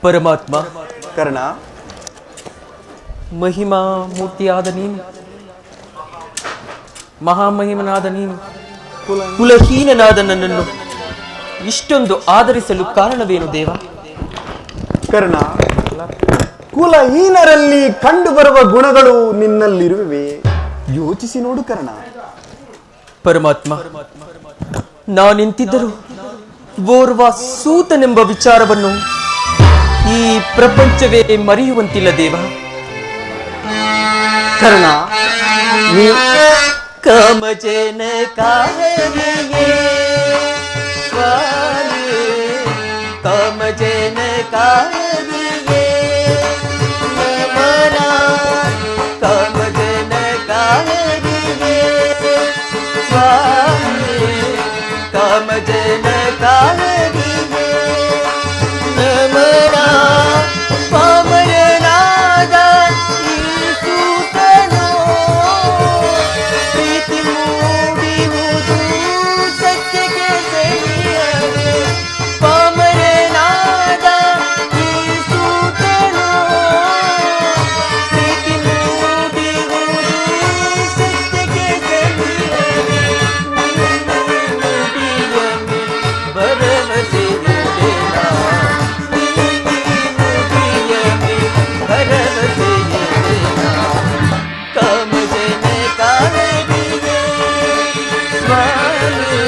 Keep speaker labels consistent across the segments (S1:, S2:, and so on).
S1: ಪರಮಾತ್ಮ
S2: ಕರ್ಣ,
S1: ಮಹಿಮಾ ಮೂರ್ತಿಯಾದ ನೀನು, ಮಹಾಮಹಿಮನಾದ ನೀನು ಕುಲಹೀನನಾದ ನನ್ನನ್ನು ಇಷ್ಟೊಂದು ಆದರಿಸಲು ಕಾರಣವೇನು ದೇವ?
S2: ಕರ್ಣ, ಕುಲಹೀನರಲ್ಲಿ ಕಂಡು ಬರುವ ಗುಣಗಳು ನಿನ್ನಲ್ಲಿರುವೆ. ಯೋಚಿಸಿ ನೋಡು ಕರ್ಣ.
S1: ಪರಮಾತ್ಮ, ನಾನಿಂತಿದ್ದರೂ ಓರ್ವ ಸೂತನೆಂಬ ವಿಚಾರವನ್ನು ಈ ಪ್ರಪಂಚವೇ ಮರೆಯುವಂತಿಲ್ಲ ದೇವ.
S2: ಕರ್ಣ,
S1: ಕಾಮಜನ ಕಾಹರಿಯೇ ಸ್ವಾಮಿ, ಕಾಮಜನ ಕಾಹರಿಯೇ ನಮನ, ಕಾಮಜನ ಕಾಹರಿಯೇ ಸ್ವಾಮಿ, ಕಾಮಜನ ಕಾಹರಿಯೇ ನಮನ. ಪಾಮರನಾದ ಈ ಸೂತನೋ ಪ್ರೀತಿ ಮೂಡಿಹುದು ಸತ್ಯಕ್ಕೆ ಸರಿಯದೆ. ಪಾಮರನಾದ ಈ ಸೂತನೋ ಪ್ರೀತಿ ಮೂಡಿಹುದು ಸತ್ಯಕ್ಕೆ ಸರಿಯದೆ. ನುಡಿಯಮಿ ಭರವಸೆಯಿದೆನಾ, ನುಡಿಯಮಿ ಭರವಸೆಯಿದೆನಾ. ಕಾಮಜನ ಕಾಹರಿಯೇ ಸ್ವಾಮಿ,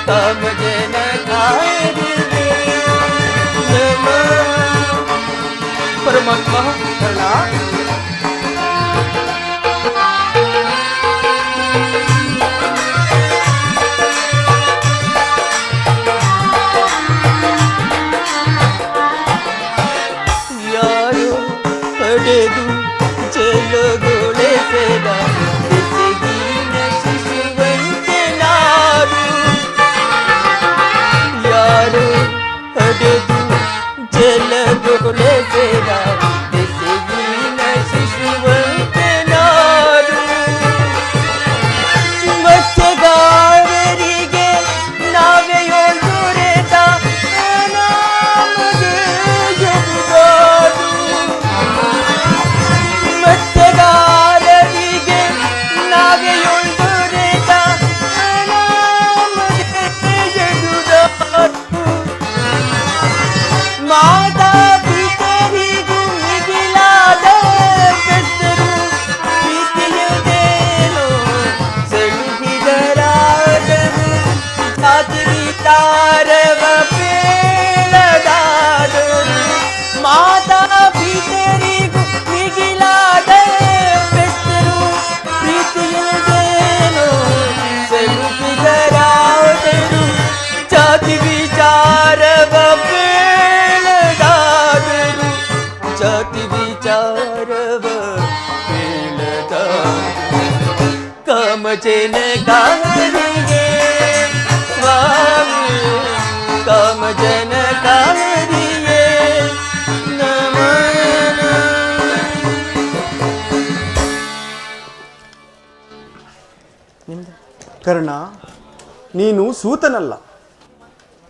S1: ಕಾಮಜನ ಕಾಹರಿಯೇ ನಮಃ. ಪರಮಾತ್ಮ
S2: ಕರ್ಣ,
S1: ಯಾರು ಪಡೆದು ಚೆಲ್ಲುಗೊಳಿಸಿದ ಬೆಸಗಿನ ಶಿಶುವಂತೆ ನಾರು. ಯಾರು ಪಡೆದು ಚೆಲ್ಲುಗೊಳಿಸಿದ ಬೆಸಗಿನ ಶಿಶುವಂತೆ ನಾರು. ಮತ್ಸ್ಯಗಾರರಿಗೆ ನಾವೆಯೊಂದುರೆತ ನಮಗೆ ಜಗುದಾದು. ಮತ್ಸ್ಯಗಾರರಿಗೆ ನಾವೆಯೊಂದುರೆತ ನಮಗೆ ಜಗುದಾದು. ಮಾತಾ ಪಿತರಿಗೂ ಮಿಗಿಲಾದ ಬೆಸರು ಪ್ರೀತಿಯುವುದೇನೋ ಸಲುಹಿದರಾದರು. ಜಾತಿ ವಿಚಾರವ ಬೇಡದಾದರು. ಮಾತಾ ಪಿತರಿಗೂ ಮಿಗಿಲಾದ ಬೆಸರು ಪ್ರೀತಿಯುವುದೇನೋ ಸಲುಹಿದರಾದರು. ಜಾತಿ ವಿಚಾರವ ಬೇಡದಾದರು. ಜಾತಿ ವಿಚಾರವ ಬೇಡದಾದರು. ಕಾಮಜನ ಕಾಹರಿಯೇ ಸ್ವಾಮಿ, ಕಾಮಜನ ಕಾಹರಿಯೇ ನಮನ.
S2: ಕರ್ಣ, ನೀನು ಸೂತನಲ್ಲ,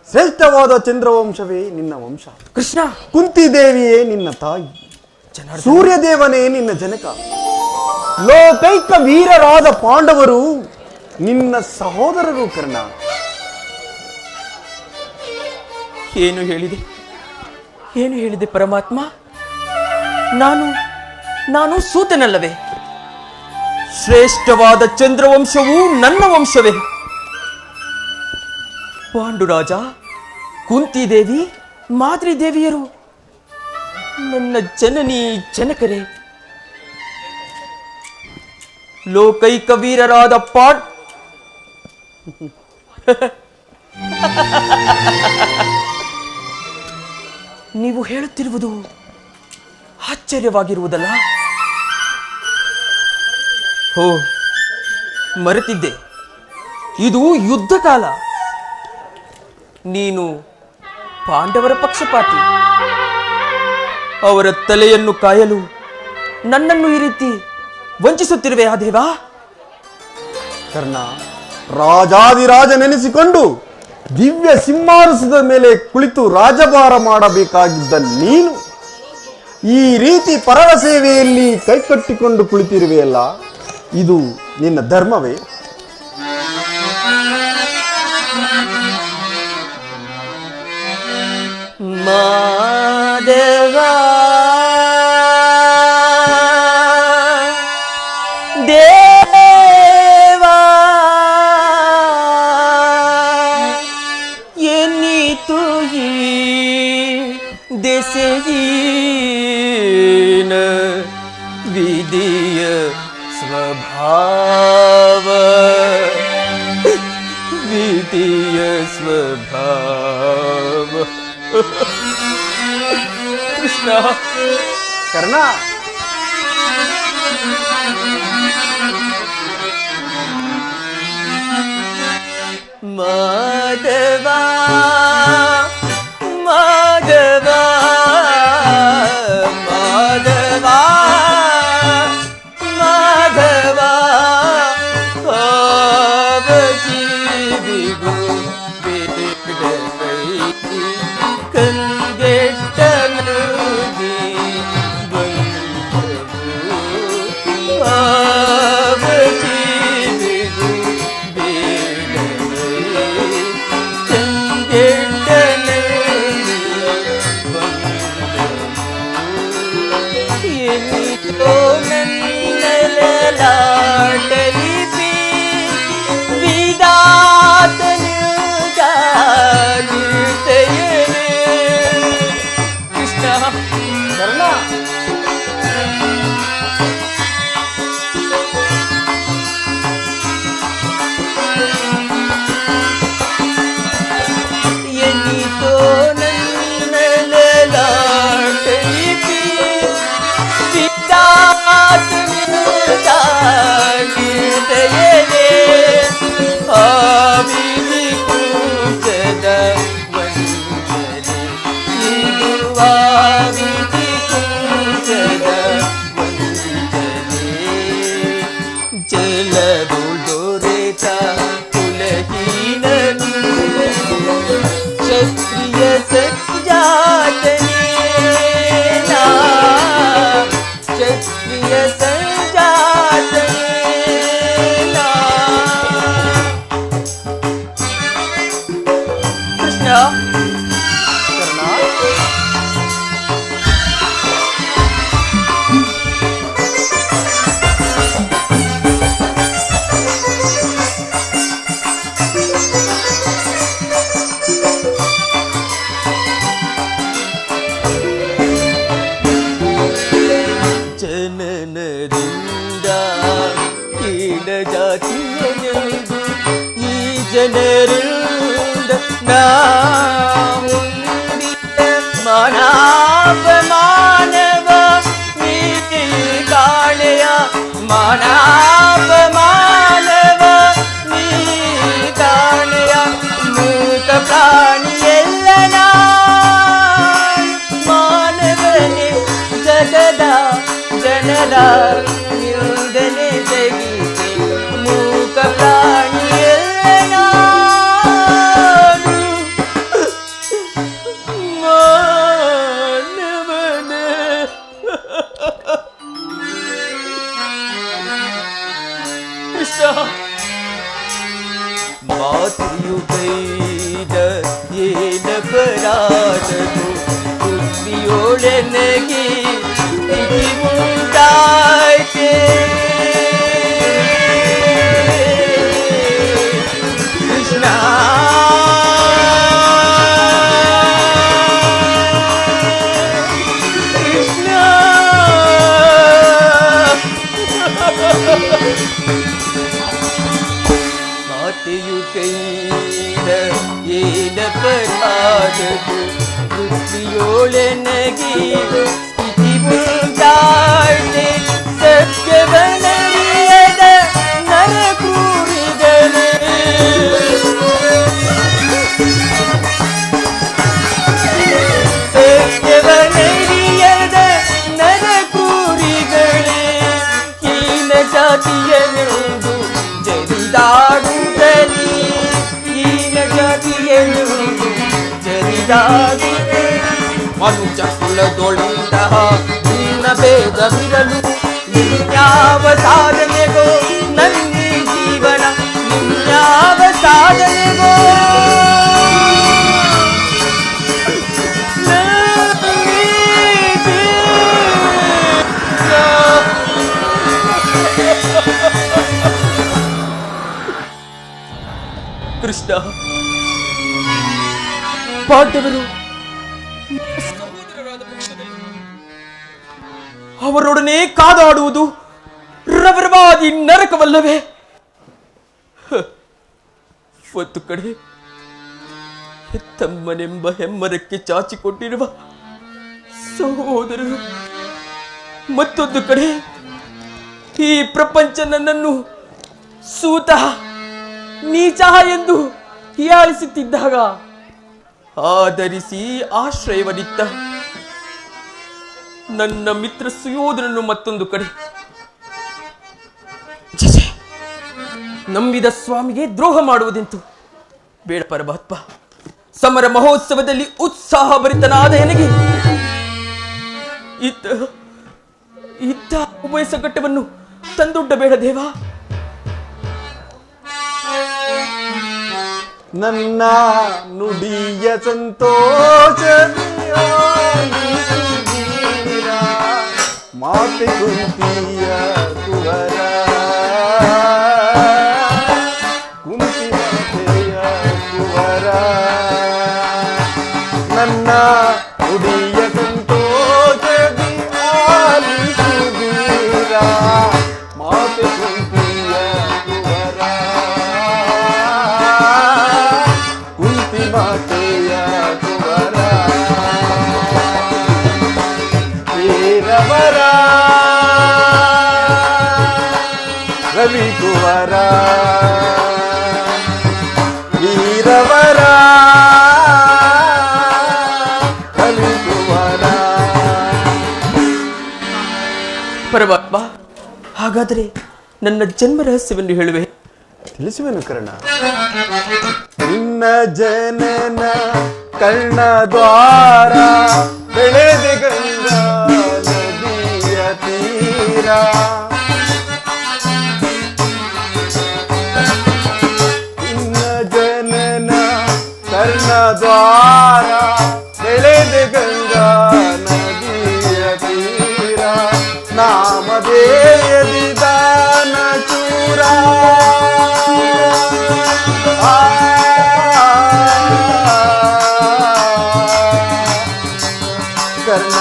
S2: ಶ್ರೇಷ್ಠವಾದ ಚಂದ್ರವಂಶವೇ ನಿನ್ನ ವಂಶ.
S1: ಕೃಷ್ಣ,
S2: ಕುಂತಿದೇವಿಯೇ ನಿನ್ನ ತಾಯಿ,
S1: ಜನಾರ್ದನ,
S2: ಸೂರ್ಯದೇವನೇ ನಿನ್ನ ಜನಕ, ಲೋಕೈಕ ವೀರರಾದ ಪಾಂಡವರು ನಿನ್ನ ಸಹೋದರರು. ಕರ್ಣ,
S1: ಏನು ಹೇಳಿದೆ, ಏನು ಹೇಳಿದೆ ಪರಮಾತ್ಮ? ನಾನು ಸೂತನಲ್ಲವೇ? ಶ್ರೇಷ್ಠವಾದ ಚಂದ್ರವಂಶವು ನನ್ನ ವಂಶವೇ. ಪಾಂಡುರಾಜ, ಕುಂತಿದೇವಿ, ಮಾದ್ರಿದೇವಿಯರು ನನ್ನ ಜನನಿ ಜನಕರೇ. ಲೋಕೈಕ ವೀರರಾದ ನೀವು ಹೇಳುತ್ತಿರುವುದು ಆಶ್ಚರ್ಯವಾಗಿರುವುದಲ್ಲ? ಹೋ, ಮರೆತಿದ್ದೆ, ಇದು ಯುದ್ಧ ಕಾಲ. ನೀನು ಪಾಂಡವರ ಪಕ್ಷಪಾತಿ. ಅವರ ತಲೆಯನ್ನು ಕಾಯಲು ನನ್ನನ್ನು ಈ ರೀತಿ ವಂಚಿಸುತ್ತಿರುವೆ ಆ ದೇವ?
S2: ಕರ್ಣ, ರಾಜಾದಿರಾಜ ನೆನೆಸಿಕೊಂಡು ದಿವ್ಯ ಸಿಂಹಾಸನದ ಮೇಲೆ ಕುಳಿತು ರಾಜಭಾರ ಮಾಡಬೇಕಾಗಿದ್ದ ನೀನು ಈ ರೀತಿ ಪರರ ಸೇವೆಯಲ್ಲಿ ಕೈಕಟ್ಟಿಕೊಂಡು ಕುಳಿತಿರುವೆಯಲ್ಲ, ಇದು ನಿನ್ನ ಧರ್ಮವೇ?
S1: ಮಾಧವ ದೇವಾ ಎನ್ನಿತು ಈ ದೆಸೆಯಿನ ವಿಧಿಯ ಸ್ವಭಾವ, ವಿಧಿಯ ಸ್ವಭಾವ. ಕೃಷ್ಣ
S2: ಕರ್ಣ,
S1: ಮಾಧವ ಮಾಧವ ಮಾಧವ ಮಾಧವ ಜೀವಿಗೂ ಕಂಗೆಟ್ಟನು
S2: ಕರ್ಣ,
S1: ಎನ್ನಿತೋ ನನ್ನ ಲಾಟಲಿಪಿ ವಿಧಾತನು ಗಾಗಿದೆಯೇ ಆವಿವಿ ಕೂಸದ ವಂದನೆ ಇರುವಾವಿವಿ ಕೂಸದ ವಂದನೆ ಜಲದೊಳದೊರೆತ ಕುಲಹೀನನು ಕ್ಷತ್ರಿಯ ಸಂಜಾತನೇ ಕ್ಷತ್ರಿಯ ಸಂಜಾತನೇ ಕೃಷ್ಣ ಕರ್ಣ ಜನನದಿಂದ ಕೀಳ ಜಾತಿಯನೆಂದು ಈ ಜನರಿಂದ ನಾವುಂಡಿದ ಮಾನವ ನೀತಿ ಕಾಣೆಯ ಮಾನವ ನೀ ಕಾಣೆಯ ಮೂಕ ಪ್ರಾಣಿಯೆಲ್ಲನ ಮಾನವನೇ ಜಗದ ಜನರ ನಿಂದನೆ ತೆಗಿಸಿ ಮೂಕ ಪ್ರಾಣಿಯೆಲ್ಲ ಮಾನವನೇ. ಕೃಷ್ಣ ಮಾತೆಯು ಕೈದ ಏನ ಪರಾಧದು ಬುದ್ಧಿಯೋಳೆನಗಿ ಮುಂದಾಯ್ತೆ ಕೃಷ್ಣ ಕೃಷ್ಣ ಮಾತೆಯು ಕೈದ ಏನ ಪರಾಧದು ಬುದ್ಧಿಯೋಳೆನಗಿ ಮುಂದಾಯ್ತೆ ಸತ್ಯವನರಿಯದ ನರಕೂರಿದನೆ ಸತ್ಯವನರಿಯದ ನರಕೂರಿಗಳೇ ಹೀನ ಜಾತಿಯನೆಂದು ಜರಿದಾಡುತ್ತಲೇ ಹೀನ ಜಾತಿಯ ಸಾಗಿದೆ ಮನುಜ ಕುಲದೊಳಿಂತಹ ನಿನ್ನ ಭೇದವಿರಲು ನಿನ್ಯಾವ ಸಾಧನೆಗೋ ನನ್ನಿ ಜೀವನ ನಿನ್ಯಾವ ಸಾಧನೆಗೋ ಕೃಷ್ಣ ಪಾಂಡವರು ಅವರೊಡನೆ ಕಾದಾಡುವುದು ರವರವಾದಿ ನರಕವಲ್ಲವೇ? ಒಂದು ಕಡೆ ಹೆತ್ತಮ್ಮನೆಂಬ ಹೆಮ್ಮರಕ್ಕೆ ಚಾಚಿಕೊಂಡಿರುವ ಸಹೋದರರು, ಮತ್ತೊಂದು ಕಡೆ ಈ ಪ್ರಪಂಚ ನನ್ನನ್ನು ಸೂತ ನೀಚ ಎಂದು ಹೀಯಾಳಿಸುತ್ತಿದ್ದಾಗ ಆಧರಿಸಿ ಆಶ್ರಯವನಿತ್ತ ನನ್ನ ಮಿತ್ರ ಸುಯೋಧನನ್ನು ಮತ್ತೊಂದು ಕಡೆ ನಂಬಿದ ಸ್ವಾಮಿಗೆ ದ್ರೋಹ ಮಾಡುವುದೆಂತು? ಬೇಡ ಪರಮಾತ್ಮ, ಸಮರ ಮಹೋತ್ಸವದಲ್ಲಿ ಉತ್ಸಾಹ ಭರಿತನಾದ ನನಗೆ ಇದ್ದ ಉಭಯ ಸಂಕಟವನ್ನು ತಂದೊಡ್ಡಬೇಡ ದೇವ.
S2: ನನ್ನ ನುಡಿಯ ಸಂತೋಷ ಮಾತೆ ಕುಂತಿಯ ಕುವರ ಕುಂತಿ ಮಾತೆಯ ಕುವರ ನನ್ನ ನುಡಿಯ ಸಂತೋಷ ಆಲಿಸುವೀರ ಮಾತೆ ಕುಂತಿಯ ಕುವರ ಕುಂತಿ ಮಾತೆಯ ಕುವರ ವೀರವರ ರವಿ ಕುವರ ವೀರವರ ರವಿ ಕುವರ.
S1: ಪರಮಾತ್ಮ, ಹಾಗಾದರೆ ನನ್ನ ಜನ್ಮ ರಹಸ್ಯವನ್ನು ಹೇಳುವೆ?
S2: ತಿಳಿಸುವೆನು ಕರ್ಣ. ನಿನ್ನ ಜನನ ಕರ್ಣದ್ವಾರ ಬೆಳೆದೆ ಗಂಗಾ ನದಿಯ ತೀರ ನಿನ್ನ ಜನನ ಕರ್ಣದ್ವಾರ ಬೆಳೆದೆ ಗಂಗಾ ನದಿಯ ತೀರ ನಾಮಧೇಯದಿ ದಾನ ಚೂರ ಕರ್ಣ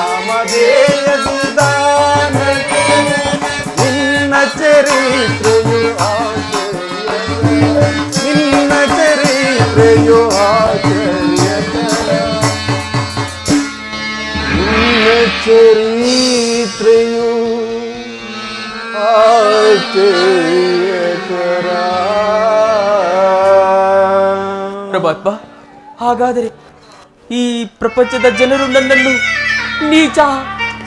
S2: ನಾಮಧೇಯದಿ ದಾನ ನಿನ್ನ ಚರಿತ್ರೆಯು ಆಶ್ಚರ್ಯ ನಿನ್ನ ಚರಿತ್ರೆಯು ಆಶ್ಚರ್ಯಕರ ನಿನ್ನ ಚರಿತ್ರೆಯು ಆಶ್ಚರ್ಯಕರ.
S1: ಪರಮಾತ್ಮ, ಹಾಗಾದರೆ ಈ ಪ್ರಪಂಚದ ಜನರು ನನ್ನನ್ನು ನೀಚ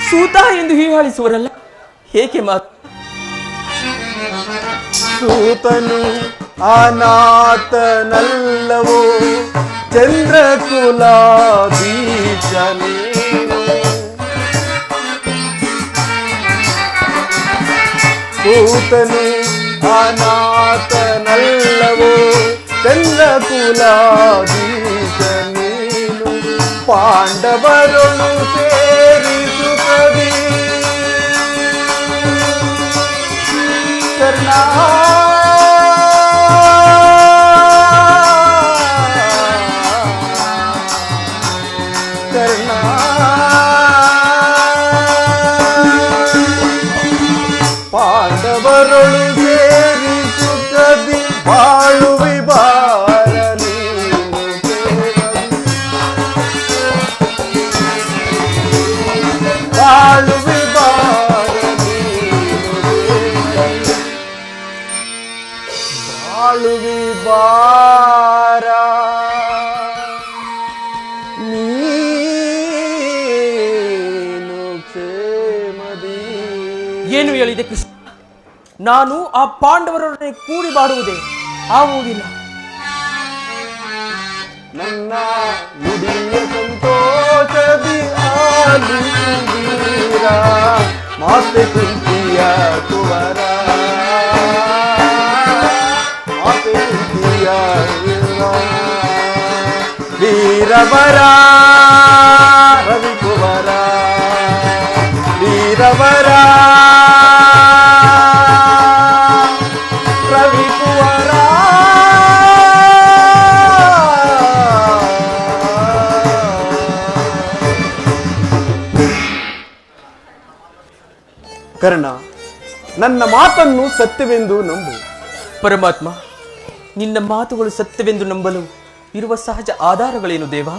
S1: ಸೂತ ಎಂದು ಹೀಯಾಳಿಸುವರಲ್ಲ, ಹೇಗೆ ಮಾತು?
S2: ಸೂತನು ಅನಾಥನಲ್ಲವೋ ಚಂದ್ರಕುಲಾಧೀಶ ನೀನು ಸೂತನು ಅನಾಥನಲ್ಲವೋ ಚಂದ್ರಕುಲಾಧೀಶ ನೀನು ಪಾಂಡವರೊಳು ಸೇರಿಸುತ್ತದಿ ಕರ್ಣ ಕರ್ಣ ಪಾಂಡವರೊಳು ಸೇರಿಸುತ್ತದಿ ಬಾಳುವಿ ಬಾರ ನೀನು ಬಾಳುವಿ ಬಾರ ಬಾಳುವಿ ಬಾರ ನೀನು ಕ್ಷೇಮದಿ.
S1: ಏನು ಹೇಳಿದೆ ಕೃಷ್ಣ? ನಾನು ಆ ಪಾಂಡವರೊಡನೆ ಕೂಡಿ ಬಾಡುವುದೇ ಆಗುವುದಿಲ್ಲ.
S2: ನನ್ನ ನುಡಿಯ ಸಂತೋಷದಿ ಆಲಿಸುವೀರ ಮಾತೆ ಕುಂತಿಯ ಕುವರ ಮಾತೆ ಕುಂತಿಯ ವೀರವರ ರವಿಕುವರ ವೀರವರ ರವಿಕುವರ ಕರ್ಣ, ನನ್ನ ಮಾತನ್ನು ಸತ್ಯವೆಂದು ನಂಬು.
S1: ಪರಮಾತ್ಮ, ನಿನ್ನ ಮಾತುಗಳು ಸತ್ಯವೆಂದು ನಂಬಲು ಇರುವ ಸಹಜ ಆಧಾರಗಳೇನು ದೇವ?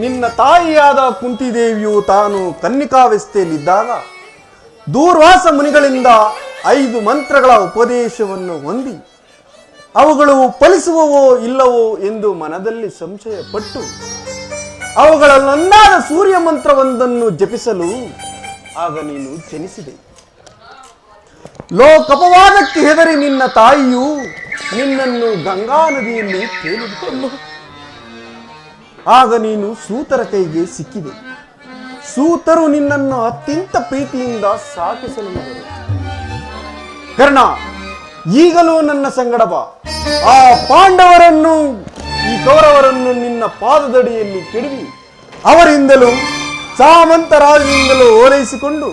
S2: ನಿನ್ನ ತಾಯಿಯಾದ ಕುಂತಿದೇವಿಯು ತಾನು ಕನ್ನಿಕಾವಸ್ಥೆಯಲ್ಲಿದ್ದಾಗ ದೂರ್ವಾಸ ಮುನಿಗಳಿಂದ 5 ಮಂತ್ರಗಳ ಉಪದೇಶವನ್ನು ಹೊಂದಿ ಅವುಗಳು ಫಲಿಸುವವೋ ಇಲ್ಲವೋ ಎಂದು ಮನದಲ್ಲಿ ಸಂಶಯ ಪಟ್ಟು ಅವುಗಳಲ್ಲೊಂದಾದ ಸೂರ್ಯ ಮಂತ್ರವೊಂದನ್ನು ಜಪಿಸಲು ಆಗ ನೀನು ಜನಿಸಿದೆ. ಲೋಕಪವಾದಕ್ಕೆ ಹೆದರಿ ನಿನ್ನ ತಾಯಿಯು ನಿನ್ನನ್ನು ಗಂಗಾ ನದಿಯಲ್ಲಿ ತೇಲಿಬಿಟ್ಟಳು. ಆಗ ನೀನು ಸೂತರ ಕೈಗೆ ಸಿಕ್ಕಿದೆ. ಸೂತರು ನಿನ್ನನ್ನು ಅತ್ಯಂತ ಪ್ರೀತಿಯಿಂದ ಸಾಕಿಸಲು ಹೋದರು. ಕರ್ಣ, ಈಗಲೂ ನನ್ನ ಸಂಗಡ ಬಾ. ಆ ಪಾಂಡವರನ್ನು ಈ ಕೌರವರನ್ನು ನಿನ್ನ ಪಾದದಡಿಯಲ್ಲಿ ಕೆಡವಿ ಅವರಿಂದಲೂ ಸಾಮಂತರಾಜನಿಂದಲೂ ಓಲೈಸಿಕೊಂಡು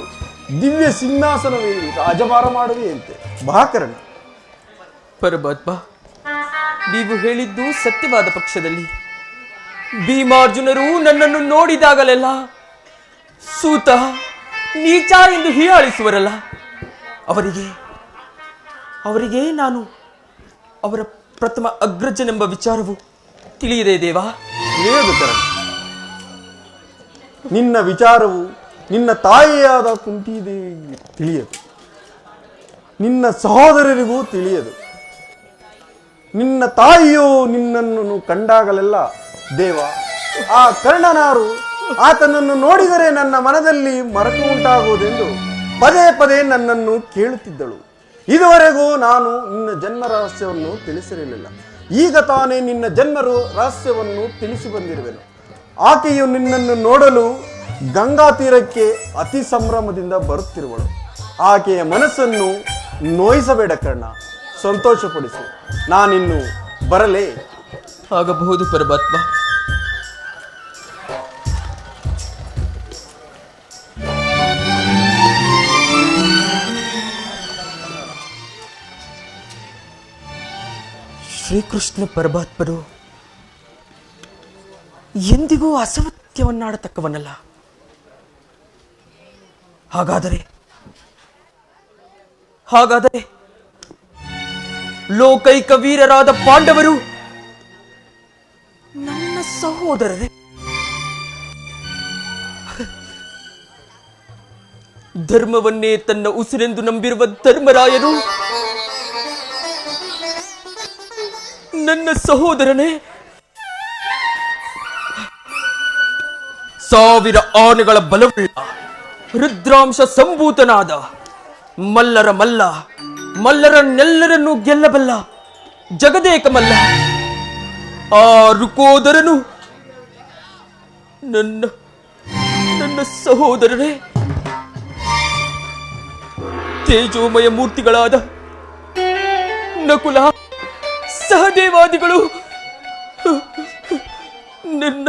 S2: ದಿವ್ಯ ಸಿಂಹಾಸನವೇ ರಾಜಭಾರ ಮಾಡುವೆಯಂತೆ. ಬಾಕರಣ.
S1: ಪರಮಾತ್ಮ, ನೀವು ಹೇಳಿದ್ದು ಸತ್ಯವಾದ ಪಕ್ಷದಲ್ಲಿ ಭೀಮಾರ್ಜುನರು ನನ್ನನ್ನು ನೋಡಿದಾಗಲೆಲ್ಲ ಸೂತ ನೀಚ ಎಂದು ಹೀಯಾಳಿಸುವರಲ್ಲ, ಅವರಿಗೆ ನಾನು ಅವರ ಪ್ರಥಮ ಅಗ್ರಜನೆಂಬ ವಿಚಾರವು ತಿಳಿಯದೆ ದೇವಾ?
S2: ತಿಳಿಯದು ಕರ್ಣ. ನಿನ್ನ ವಿಚಾರವು ನಿನ್ನ ತಾಯಿಯಾದ ಕುಂತಿದೇವಿಗೆ ತಿಳಿಯದು, ನಿನ್ನ ಸಹೋದರರಿಗೂ ತಿಳಿಯದು. ನಿನ್ನ ತಾಯಿಯು ನಿನ್ನನ್ನು ಕಂಡಾಗಲೆಲ್ಲ ದೇವ, ಆ ಕರ್ಣನಾರು ಆತನನ್ನು ನೋಡಿದರೆ ನನ್ನ ಮನದಲ್ಲಿ ಮರಕ ಉಂಟಾಗುವುದೆಂದು ಪದೇ ಪದೇ ನನ್ನನ್ನು ಕೇಳುತ್ತಿದ್ದಳು. ಇದುವರೆಗೂ ನಾನು ನಿನ್ನ ಜನ್ಮ ರಹಸ್ಯವನ್ನು ತಿಳಿಸಿರಲಿಲ್ಲ. ಈಗ ತಾನೇ ನಿನ್ನ ಜನ್ಮ ರಹಸ್ಯವನ್ನು ತಿಳಿಸಿ ಬಂದಿರುವೆನು. ಆಕೆಯು ನಿನ್ನನ್ನು ನೋಡಲು ಗಂಗಾ ತೀರಕ್ಕೆ ಅತಿ ಸಂಭ್ರಮದಿಂದ ಬರುತ್ತಿರುವಳು. ಆಕೆಯ ಮನಸ್ಸನ್ನು ನೋಯಿಸಬೇಡ ಕರ್ಣ, ಸಂತೋಷಪಡಿಸು. ನಾನಿನ್ನು ಬರಲೇ?
S1: ಆಗಬಹುದು ಪರಮಾತ್ಮ. ಶ್ರೀಕೃಷ್ಣ ಪರಮಾತ್ಮನು ಎಂದಿಗೂ ಅಸತ್ಯವನ್ನಾಡತಕ್ಕವನಲ್ಲ. ಹಾಗಾದರೆ ಲೋಕೈಕ ವೀರರಾದ ಪಾಂಡವರು ನನ್ನ ಸಹೋದರರೇ? ಧರ್ಮವನ್ನೇ ತನ್ನ ಉಸಿರೆಂದು ನಂಬಿರುವ ಧರ್ಮರಾಯರು ನನ್ನ ಸಹೋದರನೇ? 1000 ಆನೆಗಳ ಬಲವುಳ್ಳ ರುದ್ರಾಂಶ ಸಂಭೂತನಾದ ಮಲ್ಲರನ್ನೆಲ್ಲರನ್ನೂ ಗೆಲ್ಲಬಲ್ಲ ಜಗದೇಕ ಮಲ್ಲ ಆ ರುಕೋದರನು ನನ್ನ ಸಹೋದರರೇ? ತೇಜೋಮಯ ಮೂರ್ತಿಗಳಾದ ನಕುಲ ಸಹದೇವಾದಿಗಳು ನನ್ನ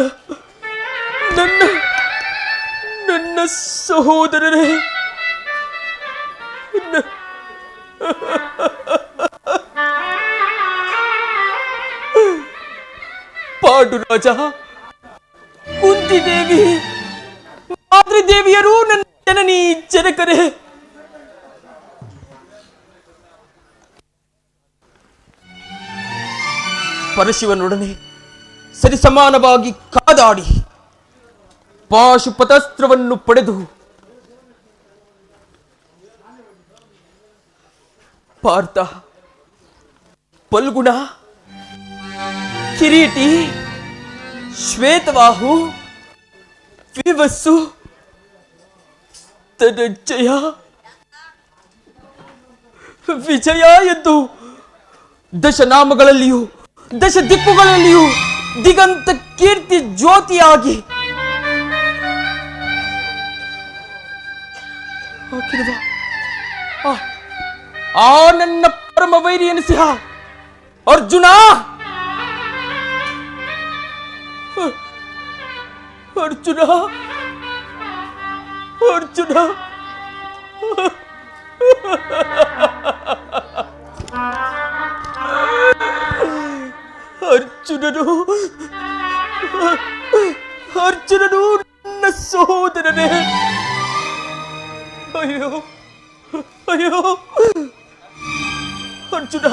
S1: ಸಹೋದರರೇ? ಪಾಂಡುರಾಜ, ಕುಂತಿದೇವಿ, ಮಾತೃದೇವಿಯರು ನನ್ನ ಜನನಿ ಜನಕರೇ. ಪರಶಿವನೊಡನೆ ಸರಿಸಮಾನವಾಗಿ ಕಾದಾಡಿ ಪಾಶುಪತಾಸ್ತ್ರವನ್ನು ಪಡೆದು ಪಾರ್ಥ, ಫಲ್ಗುಣ, ಕಿರೀಟಿ, ಶ್ವೇತವಾಹು, ವಿವಸ್ಸು, ಧನಂಜಯ, ವಿಜಯ ಎಂದು ದಶನಾಮಗಳಲ್ಲಿಯೂ ದಶ ದಿಕ್ಕುಗಳಲ್ಲಿಯೂ ದಿಗಂತ ಕೀರ್ತಿ ಜ್ಯೋತಿಯಾಗಿ ಆ ನನ್ನ ಪರಮ ವೈರಿ ಎನಿಸಿಹ ಅರ್ಜುನ, ಅರ್ಜುನ, ಅರ್ಜುನ, ಅರ್ಜುನನು, ಅರ್ಜುನನು ನನ್ನ ಸಹೋದರನೇ. ಅಯ್ಯೋ ಅಯ್ಯೋ ಅರ್ಜುನ,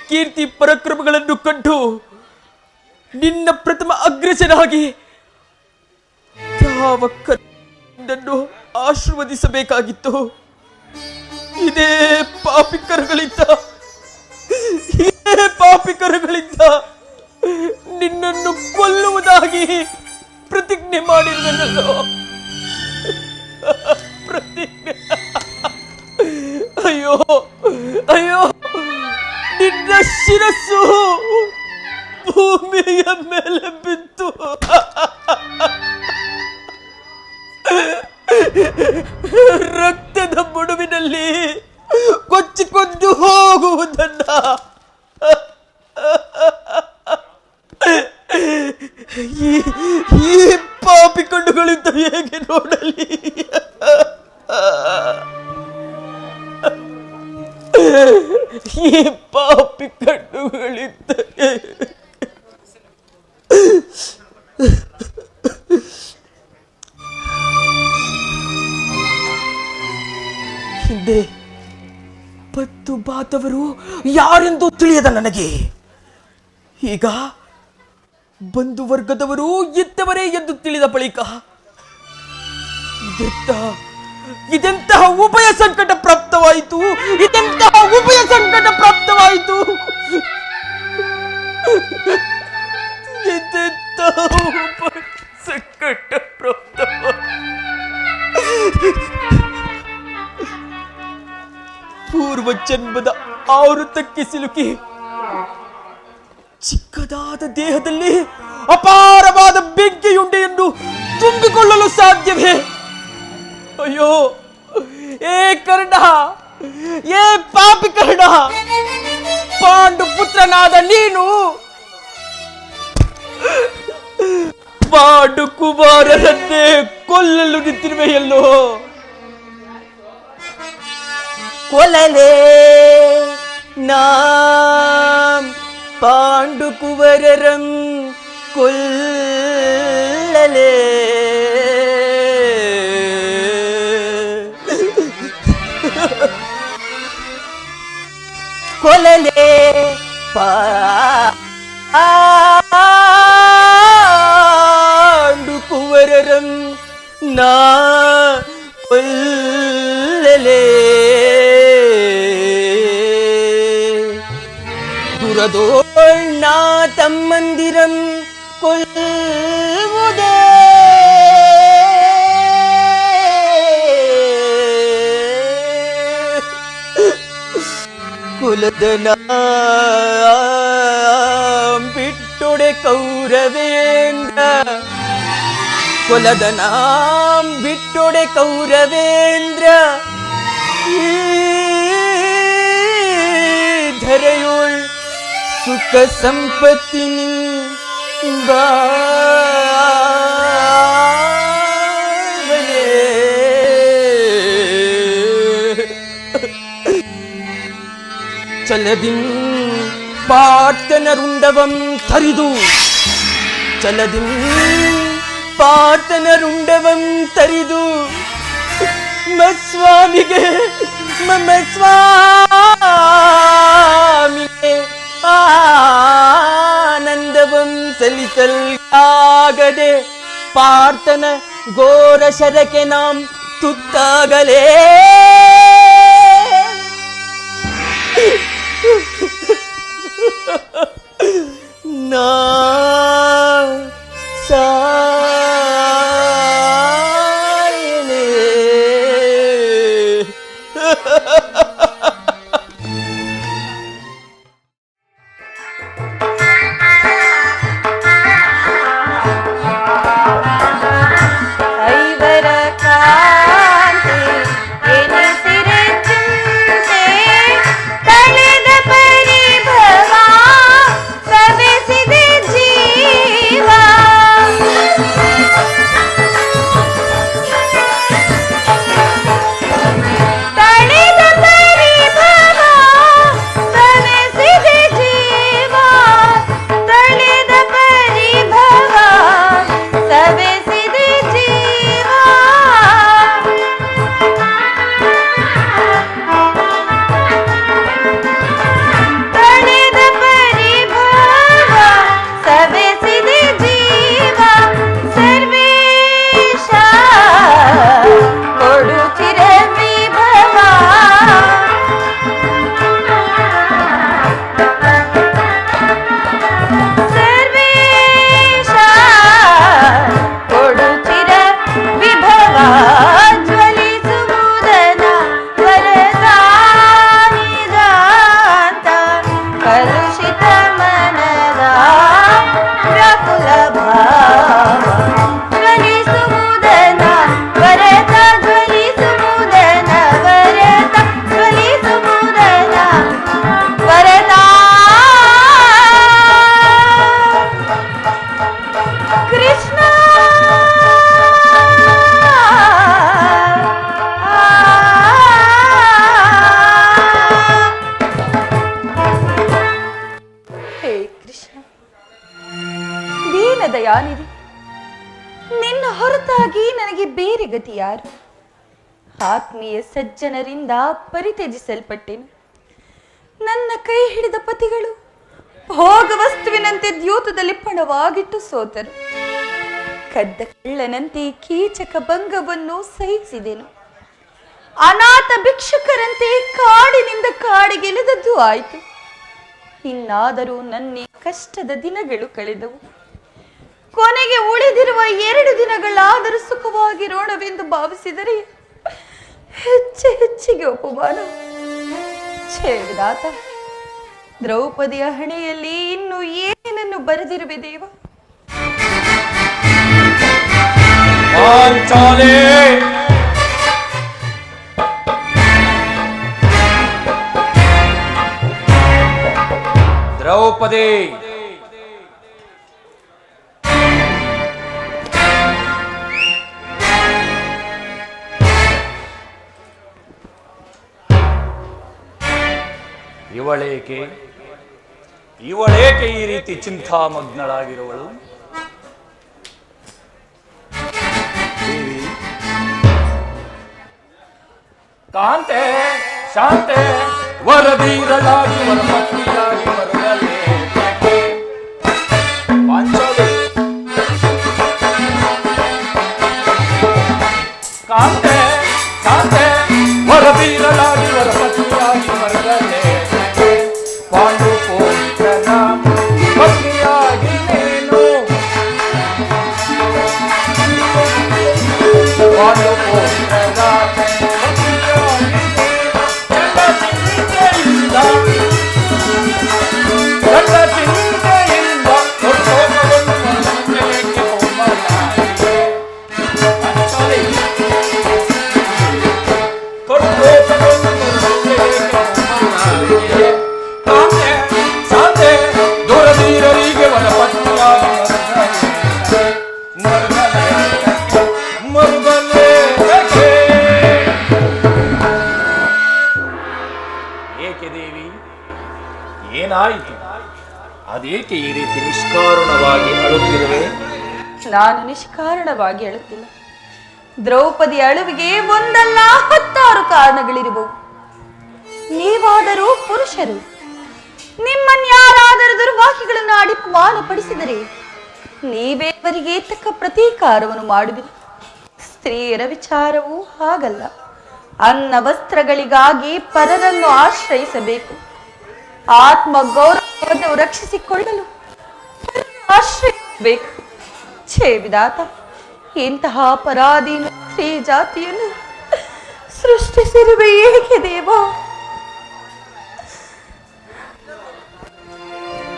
S1: ಕೀರ್ತಿ ಪರಾಕ್ರಮಗಳನ್ನು ಕಂಡು ನಿನ್ನ ಪ್ರಥಮ ಅಗ್ರಜನಾಗಿ ಯಾವ ನನ್ನನ್ನು ಆಶೀರ್ವದಿಸಬೇಕಾಗಿತ್ತು. ಇದೇ ಪಾಪಿಕರಗಳಿಂದ ನಿನ್ನನ್ನು ಕೊಲ್ಲುವುದಾಗಿ ಪ್ರತಿಜ್ಞೆ ಮಾಡಿರುವೆನಲ್ಲೋ. ಪ್ರತಿಜ್ಞೆ. ಅಯ್ಯೋ ಅಯ್ಯೋ, ನಿನ್ನ ಶಿರಸ್ಸು ಭೂಮಿಯ ಮೇಲೆ ಬಿತ್ತು. ರಕ್ತದ ಬುಡುವಿನಲ್ಲಿ ಕೊಚ್ಚಿಕೊಂಡು ಹೋಗುವುದನ್ನ ಈ ಪಾಪಿ ಕಣ್ಣುಗಳಿಂದ ಹೇಗೆ ನೋಡಲಿ? ಈ ಪಾಪಿ ಕಣ್ಣುಗಳಿಂದ ಹಿಂದೆ ಪತ್ತು ಬಾತವರು ಯಾರೆಂದು ತಿಳಿಯದ ನನಗೆ ಈಗ ಬಂಧು ವರ್ಗದವರು ಇದ್ದವರೇ ಎಂದು ತಿಳಿದ ಬಳಿಕ ಇದೆಂತಹ ಉಭಯ ಸಂಕಟ ಪ್ರಾಪ್ತವಾಯಿತು, ಇದೆಂತಹ ಉಭಯ ಸಂಕಟ ಪ್ರಾಪ್ತವಾಯಿತು, ಇದೆಂತಹ ಉಭಯ ಸಂಕಟ ಪ್ರಾಪ್ತವಾಯಿತು. ಪೂರ್ವ ಜನ್ಮದ ಆವೃತಕ್ಕೆ ಸಿಲುಕಿ ಚಿಕ್ಕದಾದ ದೇಹದಲ್ಲಿ ಅಪಾರವಾದ ಬೆಂಕಿಯುಂಡೆಯನ್ನು ತುಂಬಿಕೊಳ್ಳಲು ಸಾಧ್ಯವೇ? ಅಯ್ಯೋ, ಏ ಕರ್ಣ, ಏ ಪಾಪಿ ಕರ್ಣ, ಪಾಂಡು ಪುತ್ರನಾದ ನೀನು ಪಾಂಡು ಕುಮಾರನನ್ನೇ ಕೊಲ್ಲಲು ನಿಂತಿರುವೆಯಲ್ಲೋ. ಕೊಲ್ಲಲೇ ನಾಂ ಪಾಂಡು ಕುವರರಂ ಕೊಲ್ಲಲೇ. ಕೊಲ್ಲಲೇ ಪಾಂಡು ಕುವರರಂ ನಾ ಕೊಲ್ಲಲೇ. ದುರದೋಳ್ನ ತಮ್ಮಂದಿರಂ ಕೊಲ್ಲುವುದೇ. ಕುಲದನ ಬಿಟ್ಟೊಡೆ ಕೌರವೇಂದ್ರ, ಕುಲದನ ಬಿಟ್ಟೊಡೆ ಕೌರವೇಂದ್ರ, ಧರೆಯೋಳ್ ಸುಖ ಸಂಪತ್ತಿ ಬಾವನೆ. ಚಲದಿಂ ಪಾರ್ಥನರುಂಡವಂ ತರಿದು, ಚಲದಿಂ ಪಾರ್ಥನರುಂಡವಂ ತರಿದು ಮಸ್ವಾಮಿಗೆ ಆನಂದವಂ ಸಲ್ಲಿಸಲಾಗದೆ ಪಾರ್ಥನ ಘೋರ ಶರಕ್ಕೆ ನಾಂ ತುತ್ತಾಗಲೇ. ನಾ ಸಾಯನೆ.
S3: ನನಗೆ ಬೇರೆ ಗತಿ ಯಾರು? ಆತ್ಮೀಯ ಸಜ್ಜನರಿಂದ ಪರಿತ್ಯಜಿಸಲ್ಪಟ್ಟೆನು. ನನ್ನ ಕೈ ಹಿಡಿದ ಪತಿಗಳು ಭೋಗ ವಸ್ತುವಿನಂತೆ ದ್ಯೂತದಲ್ಲಿ ಪಣವಾಗಿಟ್ಟು ಸೋತರು. ಕದ್ದ ಕಳ್ಳನಂತೆ ಕೀಚಕ ಭಂಗವನ್ನು ಸಹಿಸಿದೆನು. ಅನಾಥ ಭಿಕ್ಷುಕರಂತೆ ಕಾಡಿನಿಂದ ಕಾಡಿಗೆಳೆದದ್ದು ಆಯಿತು. ಇನ್ನಾದರೂ ನನ್ನ ಕಷ್ಟದ ದಿನಗಳು ಕಳೆದವು. ಕೊನೆಗೆ ಉಳಿದಿರುವ 2 ದಿನಗಳಾದರೂ ಸುಖವಾಗಿರೋಣವೆಂದು ಭಾವಿಸಿದರೆ ಹೆಚ್ಚಿಗೆ ಅಪಮಾನ. ಛೇದಾತ, ದ್ರೌಪದಿಯ ಹಣೆಯಲ್ಲಿ ಇನ್ನು ಏನನ್ನು ಬರೆದಿರುವೆ ದೇವ?
S4: ದ್ರೌಪದಿ, ಇವಳೇಕೆ ಈ ರೀತಿ ಚಿಂತಾಮಗ್ನಳಾಗಿರುವಳು? ಕಾಂತೆ, ಶಾಂತೆ, ವರದೀರಳಾಗಿ ವರಪತ್ನಿಯಾಗಿ ಬರುವಲ್ಲೇ ಪಾಂಚಾಲಿ. ಕಾಂತೆ, ಶಾಂತೆ, ವರದೀರಳಾಗಿ ವರಪತ್ನಿಯಾಗಿ ಬರುವಲ್ಲೇ ಪಾಂಡು ಪೋಷನ ಪತ್ನಿಯಾಗಿ ನೀನು. ಪಾಂಡು ಪೋಷನ ಏನಾಯಿತು? ಅದೇಕೆ ಈ ರೀತಿ ನಿಷ್ಕಾರಣವಾಗಿ ಅಳುತ್ತಿರುವೆ?
S3: ನಾನು ನಿಷ್ಕಾರಣವಾಗಿ ಅಳುತ್ತಿಲ್ಲ. ದ್ರೌಪದಿ ಅಳುವಿಗೆ ಒಂದಲ್ಲ 10 ಕಾರಣಗಳಿರಬಹುದು. ನೀವಾದರೂ ಪುರುಷರು, ನಿಮ್ಮನ್ಯಾರಾದರೂ ದುರ್ವಾಕ್ಯಗಳನ್ನು ಆಡಿ ಅಪಮಾನಪಡಿಸಿದರೆ ನೀವೇ ಅವರಿಗೆ ತಕ್ಕ ಪ್ರತೀಕಾರವನ್ನು ಮಾಡುವಿರಿ. ಸ್ತ್ರೀಯರ ವಿಚಾರವೂ ಹಾಗಲ್ಲ. ಅನ್ನ ವಸ್ತ್ರಗಳಿಗಾಗಿ ಪರರನ್ನು ಆಶ್ರಯಿಸಬೇಕು. ಆತ್ಮ ಗೌರವವನ್ನು ರಕ್ಷಿಸಿಕೊಳ್ಳಲು ಆಶ್ರಯಿಸಬೇಕು. ಛೇ ವಿಧಾತ, ಇಂತಹ ಅಪರಾಧೀನ ಸ್ತ್ರೀ ಜಾತಿಯನ್ನು ಸೃಷ್ಟಿಸಿರುವೆ ಏಕೆ ದೇವ?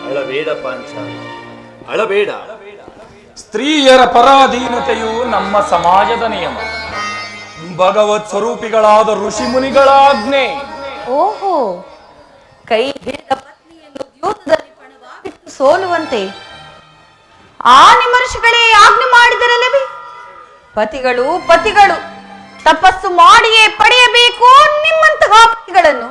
S4: ಅಳಬೇಡ ಪಾಂಚಾಲಿ, ಅಳಬೇಡ. ಸ್ತ್ರೀಯರ ಪರಾಧೀನತೆಯು ನಮ್ಮ ಸಮಾಜದ ನಿಯಮ. ಭಗವತ್ ಸ್ವರೂಪಿಗಳಾದ ಋಷಿ ಮುನಿಗಳ ಆಜ್ಞೆ.
S3: ಓಹೋ, ಕೈ ಹಿಡಿದ ಪತ್ನಿಯನ್ನು ದ್ಯೂತದಲ್ಲಿ ಪಣವಾಗಿಟ್ಟು ಸೋಲುವಂತೆ ಆ ನಿಮ್ಮ ಋಷಿಗಳೇ ಆಜ್ಞೆ ಮಾಡಿದರಲ್ಲವೇ? ಪತಿಗಳು ತಪಸ್ಸು ಮಾಡಿಯೇ ಪಡೆಯಬೇಕು ನಿಮ್ಮಂತಹ ಪತಿಗಳನ್ನು.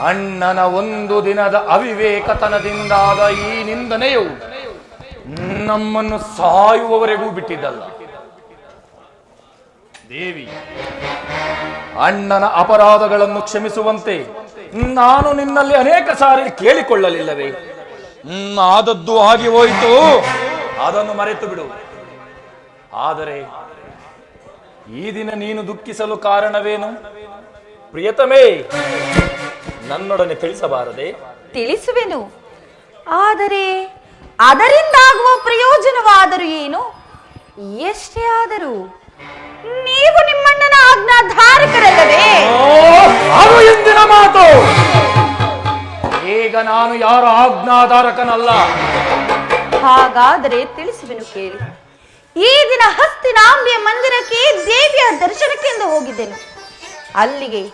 S4: ಅಣ್ಣನ ಒಂದು ದಿನದ ಅವಿವೇಕತನದಿಂದಾದ ಈ ನಿಂದನೆಯು ನಮ್ಮನ್ನು ಸಾಯುವವರೆಗೂ ಬಿಟ್ಟಿದ್ದಲ್ಲ. ದೇವಿ, ಅಣ್ಣನ ಅಪರಾಧಗಳನ್ನು ಕ್ಷಮಿಸುವಂತೆ ನಾನು ನಿನ್ನಲ್ಲಿ ಅನೇಕ ಸಾರಿ ಕೇಳಿಕೊಳ್ಳಲಿಲ್ಲವೇ? ಆದದ್ದು ಆಗಿ ಹೋಯಿತು, ಅದನ್ನು ಮರೆತು ಬಿಡು. ಆದರೆ ಈ ದಿನ ನೀನು ದುಃಖಿಸಲು ಕಾರಣವೇನು? ಪ್ರಿಯತಮೇ, ನನ್ನೊಡನೆ ತಿಳಿಸಬಾರದೆ?
S3: ತಿಳಿಸುವೆನು, ಆದರೆ ಅದರಿಂದಾಗುವ ಪ್ರಯೋಜನವಾದರೂ ಏನು? ಎಷ್ಟೇ ಆದರೂ ನೀವು ನಿಮ್ಮಣ್ಣನ ಆಜ್ಞಾಧಾರಕರಲ್ಲವೇ?
S4: ಅದು ಎಂದಿನ ಮಾತು. ಈಗ ನಾನು ಯಾರ ಆಜ್ಞಾಧಾರಕನಲ್ಲ.
S3: ಹಾಗಾದರೆ ತಿಳಿಸುವೆನು ಕೇಳಿ. ಈ ದಿನ ಹಸ್ತಿನಾಂಬೆಯ ಮಂದಿರಕ್ಕೆ ದೇವಿಯ ದರ್ಶನಕ್ಕೆಂದು ಹೋಗಿದ್ದೆನು. ಅಲ್ಲಿಗೆ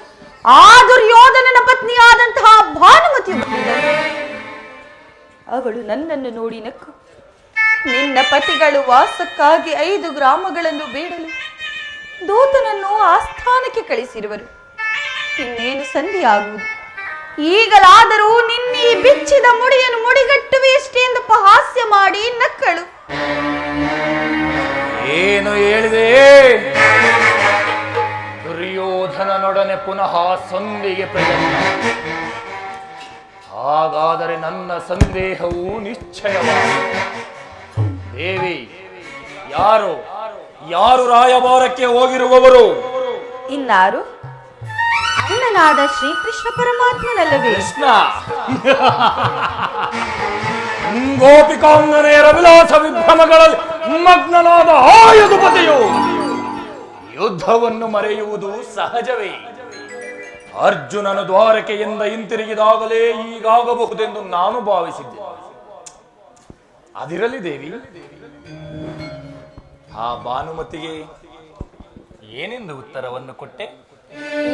S3: ಆ ದುರ್ಯೋಧನನ ಪತ್ನಿಯಾದಂತಹ ಭಾನುಮತಿ ಬಂದಿದ್ದಳು. ಅವಳು ನನ್ನನ್ನು ನೋಡಿ ನಕ್ಕು, ನಿನ್ನ ಪತಿಗಳು ವಾಸಕ್ಕಾಗಿ 5 ಗ್ರಾಮಗಳನ್ನು ಬೇಡಲು ದೂತನನ್ನು ಆಸ್ಥಾನಕ್ಕೆ ಕಳಿಸಿರುವರು. ಇನ್ನೇನು ಸಂಧಿಯಾಗುವುದು. ಈಗಲಾದರೂ ನಿನ್ನೀ ಬಿಚ್ಚಿದ ಮುಡಿಯನ್ನು ಮುಡಿಗಟ್ಟುವೆ ಎಷ್ಟೇ ಎಂದು ಪಹಾಸ್ಯ ಮಾಡಿ ನಕ್ಕಳು.
S4: ಏನು ಹೇಳಿದೆ? ದುರ್ಯೋಧನನೊಡನೆ ಪುನಃ ಸಂಧಿಗೆ ಪ್ರಯತ್ನ. ಹಾಗಾದರೆ ನನ್ನ ಸಂದೇಹವು ನಿಶ್ಚಯವಾಗಿ. ದೇವಿ, ಯಾರು ಯಾರು ರಾಯಭಾರಕ್ಕೆ ಹೋಗಿರುವವರು?
S3: ಇನ್ನಾರು? ಅಣ್ಣನಾದ ಶ್ರೀಕೃಷ್ಣ ಪರಮಾತ್ಮನಲ್ಲವೇ?
S4: ಕೃಷ್ಣ ಗೋಪಿಕಾಂಗನೆಯರ ವಿಲಾಸ ವಿಭ್ರಮಗಳಲ್ಲಿ ಮಗ್ನನಾದ ಆಯುಧಪತಿಯು ಯುದ್ಧವನ್ನು ಮರೆಯುವುದು ಸಹಜವೇ. ಅರ್ಜುನನು ದ್ವಾರಕೆಯಿಂದ ಹಿಂತಿರುಗಿದಾಗಲೇ ಹೀಗಾಗಬಹುದೆಂದು ನಾನು ಭಾವಿಸಿದ್ದೆ. ಅದಿರಲಿ ದೇವಿ, ಆ ಭಾನುಮತಿಗೆ ಏನೆಂದು ಉತ್ತರವನ್ನು ಕೊಟ್ಟೆ?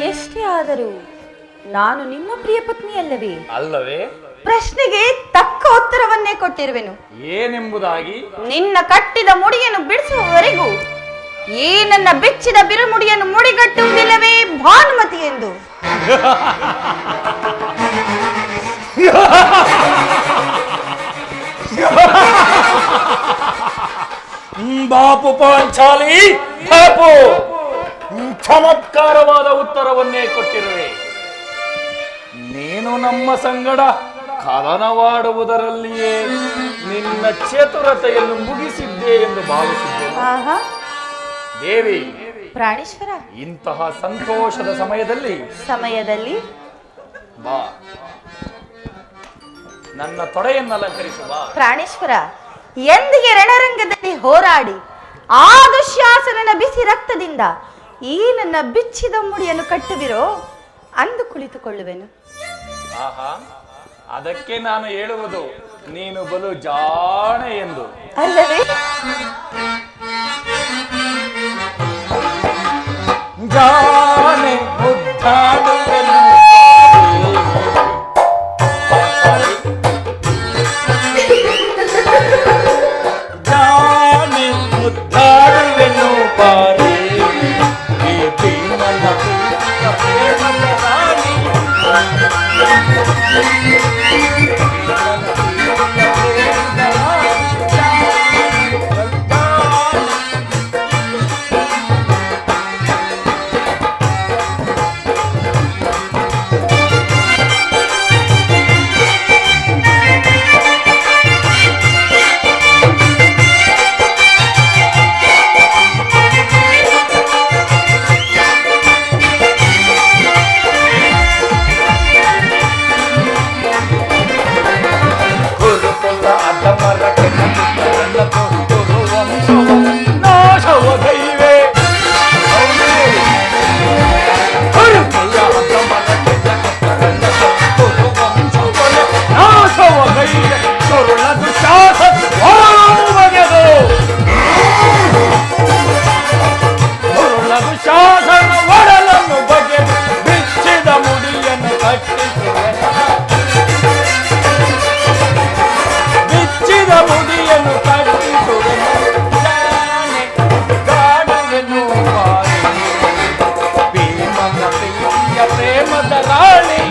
S3: ಎಷ್ಟೇ ಆದರೂ ನಾನು ನಿಮ್ಮ ಪ್ರಿಯ ಪತ್ನಿಯಲ್ಲವೇ?
S4: ಅಲ್ಲವೇ?
S3: ಪ್ರಶ್ನೆಗೆ ತಕ್ಕ ಉತ್ತರವನ್ನೇ ಕೊಟ್ಟಿರುವೆನು.
S4: ಏನೆಂಬುದಾಗಿ?
S3: ನಿನ್ನ ಕಟ್ಟಿದ ಮುಡಿಯನ್ನು ಬಿಡಿಸುವವರೆಗೂ ಈ ನನ್ನ ಬೆಚ್ಚಿದ ಬಿರುಮುಡಿಯನ್ನು ಮುಡಿಗಟ್ಟುವುದಿಲ್ಲವೇ ಭಾನುಮತಿ ಎಂದು.
S4: ಬಾಪು ಪಾಂಚಾಲಿ, ಬಾಪು ಚಮತ್ಕಾರವಾದ ಉತ್ತರವನ್ನೇ ಕೊಟ್ಟಿರುವೆ. ನೀನು ನಮ್ಮ ಸಂಗಡ ಕದನವಾಡುವುದರಲ್ಲಿಯೇ ನಿನ್ನ ಚತುರತೆಯನ್ನು ಮುಗಿಸಿದ್ದೆ ಎಂದು ಭಾವಿಸಿದ್ದೇನೆ.
S3: ಆಹಾ
S4: ದೇವಿ,
S3: ಪ್ರಾಣೇಶ್ವರ,
S4: ಇಂತಹ ಸಂತೋಷದ ಸಮಯದಲ್ಲಿ ಬಾ, ನನ್ನ ತೊಡೆಯನ್ನು ಅಲಂಕರಿಸು ಬಾ.
S3: ಪ್ರಾಣೇಶ್ವರ, ಎಂದಿಗೆ ರಣರಂಗದಲ್ಲಿ ಹೋರಾಡಿ ಆ ದುಶ್ಯಾಸನನ ಬಿಸಿ ರಕ್ತದಿಂದ ಈ ನನ್ನ ಬಿಚ್ಚಿದ ಮುಡಿಯನ್ನು ಕಟ್ಟುವಿರೋ ಅಂದು ಕುಳಿತುಕೊಳ್ಳುವೆನು.
S4: ಆಹಾ, ಅದಕ್ಕೆ ನಾನು ಹೇಳುವುದು ನೀನು ಬಲು ಜಾಣೆ ಎಂದು.
S3: ಅಲ್ಲವೇ?
S4: ಜಾಣೆ ಮುದ್ದಾಡುವೆನು, ಜಾಣೆ ಮುದ್ದಾಡುವೆನು ಬಾರೆ, ಈ ಭೀಮನ ಪ್ರೇಮದ ರಾಣಿ.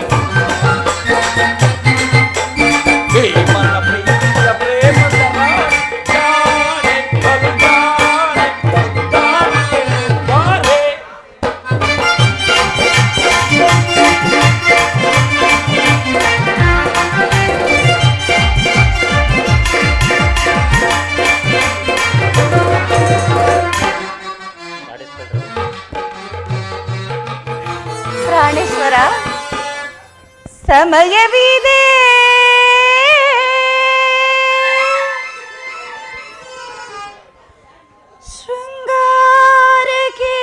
S3: ಪ್ರಾಣೇಶ್ವರ, ಸಮಯವಿದೆ, ಶೃಂಗಾರಕ್ಕೆ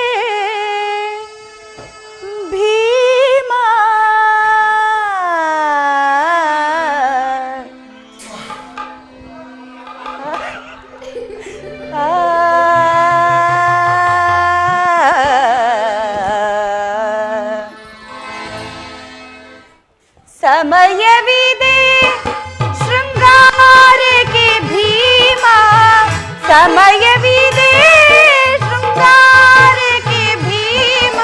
S3: ಭೀಮ ಸಮಯವಿದೆ, ಶೃಂಗಾರಕ್ಕೆ ಭೀಮ ಸಮಯವಿದೆ, ಶೃಂಗಾರಕ್ಕೆ ಭೀಮ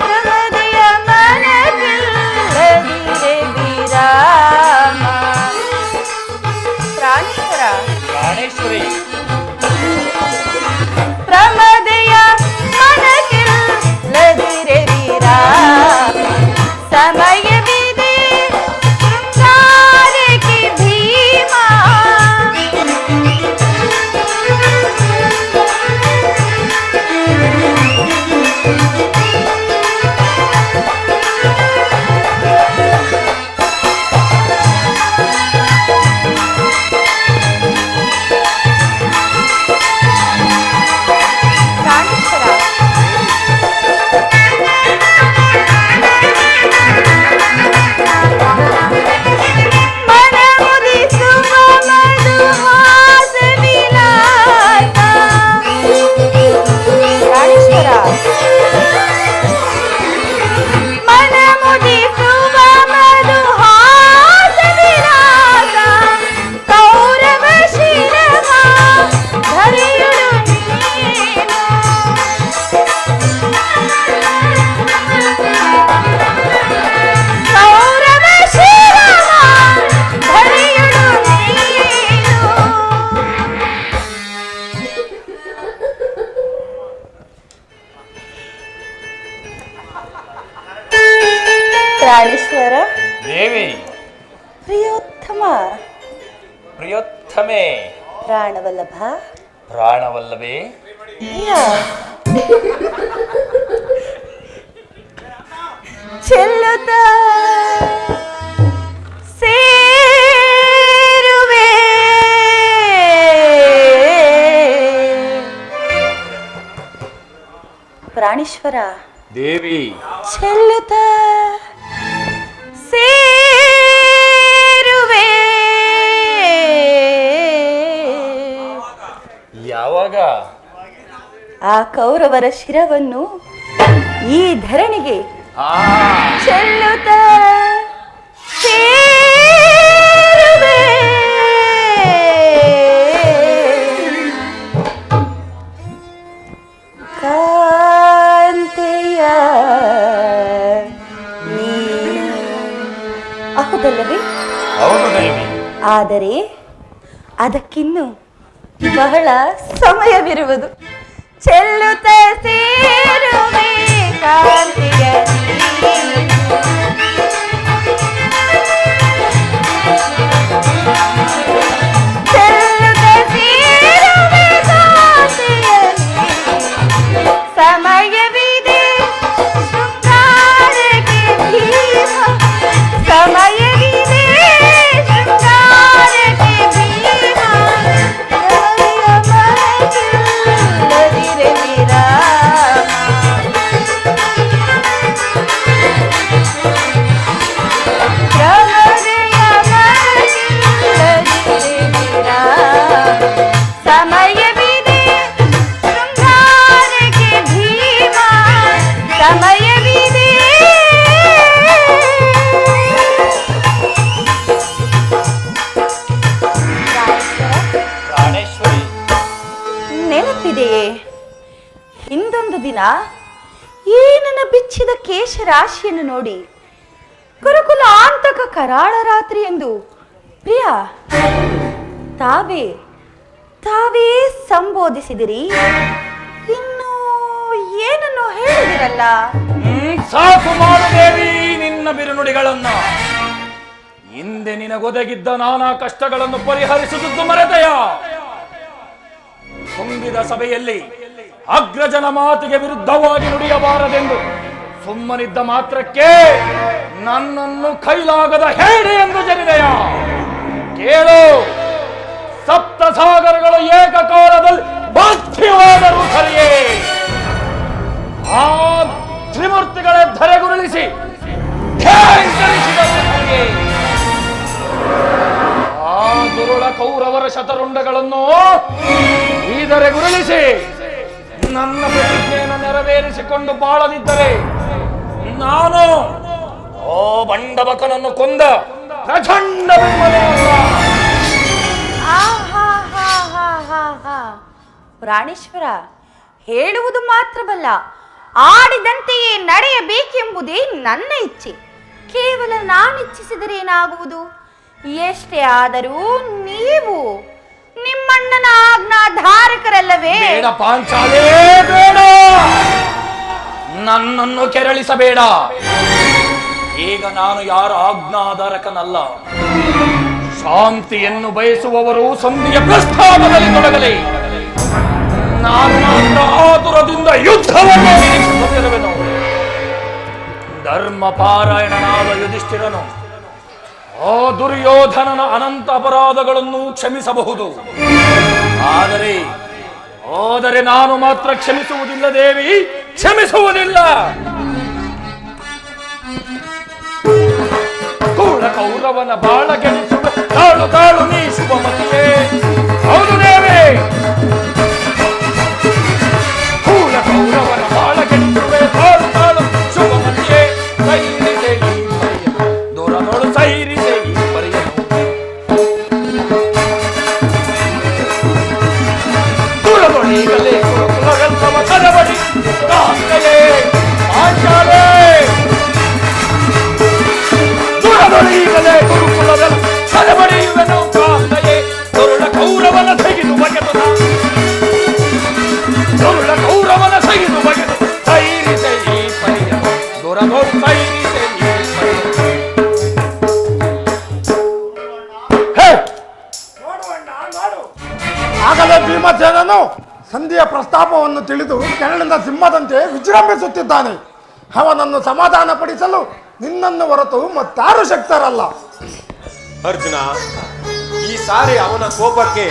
S3: ಹೃದಯ ಮನವಿಲ್ಲದಿರೆ ವಿರಾಮ. ಪ್ರಾಣೇಶ್ವರ,
S4: ಪ್ರಾಣೇಶ್ವರಿ,
S3: ಸಮಯವಿದೆ ಶೃಂಗಾರಕ್ಕೆ ಭೀಮ ಪ್ರಾಣೇಶ್ವರ
S4: ದೇವಿ
S3: ಪ್ರಿಯೋತ್ತಮ
S4: ಪ್ರಿಯೋತ್ತಮೆ
S3: ಪ್ರಾಣವಲ್ಲಭ
S4: ಪ್ರಾಣವಲ್ಲವೇ
S3: ಪ್ರಿಯ ಚೆಲ್ಲುತ್ತ ಸೇರುವೆ ಪ್ರಾಣೇಶ್ವರ
S4: ದೇವಿ
S3: ಚೆಲ್ಲುತ್ತ ಸೇರುವೆ
S4: ಯಾವಾಗ
S3: ಆ ಕೌರವರ ಶಿರವನ್ನು ಈ ಧರಣಿಗೆ
S4: ಆ
S3: ಚೆಲ್ಲುತ್ತ ಸೇರುವೆ ಕಾಂತೆಯ ನೀನು ಹೌದಲ್ಲವೇ?
S4: ಹೌದು ದೇವಿ.
S3: ಆದರೆ ಅದಕ್ಕಿನ್ನು ಬಹಳ ಸಮಯವಿರುವುದು. ಚೆಲ್ಲುತ್ತ ಸೇರುವೆ ಕಾಂತಿಯ ಚೆಲ್ಲುತ್ತ ಸೇರುವೆ ಕಾಂತಿಯ ಸಮಯವಿದೆ ಶೃಂಗಾರಕ್ಕೆ ಭೀಮ ಸಮಯವಿದೆ ಶೃಂಗಾರಕ್ಕೆ ಭೀಮ ಸಮಯವಿದೆ ಶೃಂಗಾರಕ್ಕೆ ಭೀಮ ಸಮಯವಿದೆ
S4: ಪ್ರಾಣೇಶ್ವರಿ
S3: ನೆನಪಿದೆಯೇ? ಹಿಂದೊಂದು ದಿನ ಈ ನನ್ನ ಬಿಚ್ಚಿದ ಕೇಶ ರಾಶಿಯನ್ನು ನೋಡಿ ಗುರುಕುಲ ಆಂತಕ ಕರಾಳ ರಾತ್ರಿ ಎಂದು ಪ್ರಿಯ ತಾವೇ ಸಂಬೋಧಿಸಿದಿರಿ. ಇನ್ನು ಏನನ್ನು ಹೇಳಿದಿರಲ್ಲ?
S4: ಸಾಕು ಮಾಡು ದೇವಿ ನಿನ್ನ ಬಿರುನುಡಿಗಳನ್ನ. ಹಿಂದೆ ನಿನಗೊದಗಿದ್ದ ನಾನಾ ಕಷ್ಟಗಳನ್ನು ಪರಿಹರಿಸುವುದು ಮರೆತೆಯ? ತುಂಬಿದ ಸಭೆಯಲ್ಲಿ ಅಗ್ರಜನ ಮಾತಿಗೆ ವಿರುದ್ಧವಾಗಿ ನುಡಿಯಬಾರದೆಂದು ಸುಮ್ಮನಿದ್ದ ಮಾತ್ರಕ್ಕೆ ನನ್ನನ್ನು ಕೈಲಾಗದ ಹೇಳಿ ಎಂದು ಜನಿದೆಯ? ಕೇಳು, ಸಪ್ತ ಸಾಗರಗಳು ಏಕಕಾಲದಲ್ಲಿ ಬಾಧ್ಯವಾದರೂ ಸರಿಯೇ ಆ ತ್ರಿಮೂರ್ತಿಗಳ ಧರೆಗುರುಳಿಸಿ ಆ ದುರುಳ ಕೌರವರ ಶತರುಂಡಗಳನ್ನು ಈದರೆ ಗುರುಳಿಸಿ ನನ್ನ ಪ್ರತಿಜ್ಞೆಯನ್ನು ನೆರವೇರಿಸಿಕೊಂಡು ಬಾಳದಿದ್ದರೆ ನಾನು ಓ ಬಂಡಬಕನನ್ನು ಕೊಂದ ಪ್ರಚಂಡ ಬೆಂಬಲಿಯಲ್ಲ.
S3: ಪ್ರಾಣೇಶ್ವರ ಹೇಳುವುದು ಮಾತ್ರವಲ್ಲ, ಆಡಿದಂತೆಯೇ ನಡೆಯಬೇಕೆಂಬುದೇ ನನ್ನ ಇಚ್ಛೆ. ಕೇವಲ ನಾನಿಚ್ಛಿಸಿದರೇನಾಗುವುದು? ಎಷ್ಟೇ ಆದರೂ ನೀವು ನಿಮ್ಮಣ್ಣನ ಆಜ್ಞಾಧಾರಕರಲ್ಲವೇ?
S4: ಬೇಡ ಪಾಂಚಾಲೇ, ಬೇಡ, ನನ್ನನ್ನು ಕೆರಳಿಸಬೇಡ. ಈಗ ನಾನು ಯಾರ ಆಜ್ಞಾಧಾರಕನಲ್ಲ. ಶಾಂತಿಯನ್ನು ಬಯಸುವವರು ಸಂಧಿಯ ಪ್ರಸ್ತಾವದಲ್ಲಿ ತೊಡಗಲಿ. ನಾನು ಮಾತ್ರ ಆತುರದಿಂದ ಯುದ್ಧವನ್ನು ನಿರೀಕ್ಷಿಸುತ್ತಿರುವೆನು. ಧರ್ಮ ಪಾರಾಯಣನಾದ ಯುಧಿಷ್ಠಿರನು ಆ ದುರ್ಯೋಧನನ ಅನಂತ ಅಪರಾಧಗಳನ್ನು ಕ್ಷಮಿಸಬಹುದು. ಆದರೆ ನಾನು ಮಾತ್ರ ಕ್ಷಮಿಸುವುದಿಲ್ಲ ದೇವಿ, ಕ್ಷಮಿಸುವುದಿಲ್ಲ. ಕೂಳ ಕೌರವನ ಬಾಳ ಗೆಣಿಸುವ ತಾಳು ತಾಳು ನೀ ಶುಭಮತಿಯೇ. ಹೌದು ದೇವಿ, ಕೂಳ ಕೌರವನ ಬಾಳ ಗೆಣಿಸುವೆ ತಾಳು ತಾಳು ಶುಭಮತಿಯೇ. ಸೈರಿದೆ ಈ ಪರಿಯನು ದೂರದೋಳು, ಸೈರಿದೆ ಈ ಪರಿಯನು. ದೂರದೊಳೀಗಲೇ ಕುರುಕುಲವೆಲ್ಲವ ಕದಬಡಿ ಕಾಂತೆಯೇ ಆಶಾಲೆ. ದೂರದೊಳೀಗಲೇ ಕುರುಕುಲವೆಲ್ಲ ಕದಬಡಿಯುವೆನು ಕಾಂತೆಯೇ. ದೊರುಳ ಕೌರವನ ತೆಗೆದು ಬಗೆದು, ದೊರುಳ ಕೌರವನ ತೆಗೆದು ಬಗೆದು ಸೈರಿದೆ ಈ ಪರಿಯನು ದೂರದೋಳು, ಸೈರಿದೆ ಈ ಪರಿಯನು.
S5: ಆಗಲೇ ಭೀಮಸೇನನು ಸಂಧಿಯ ಪ್ರಸ್ತಾಪವನ್ನು ತಿಳಿದು ಕೆರಳಿನ ಸಿಂಹದಂತೆ ವಿಜೃಂಭಿಸುತ್ತಿದ್ದಾನೆ. ಅವನನ್ನು ಸಮಾಧಾನಪಡಿಸಲು ನಿನ್ನನ್ನು ಹೊರತು ಮತ್ತಾರು ಶಕ್ತರಲ್ಲ.
S2: ಅರ್ಜುನ, ಈ ಸಾರಿ ಅವನ ಕೋಪಕ್ಕೆ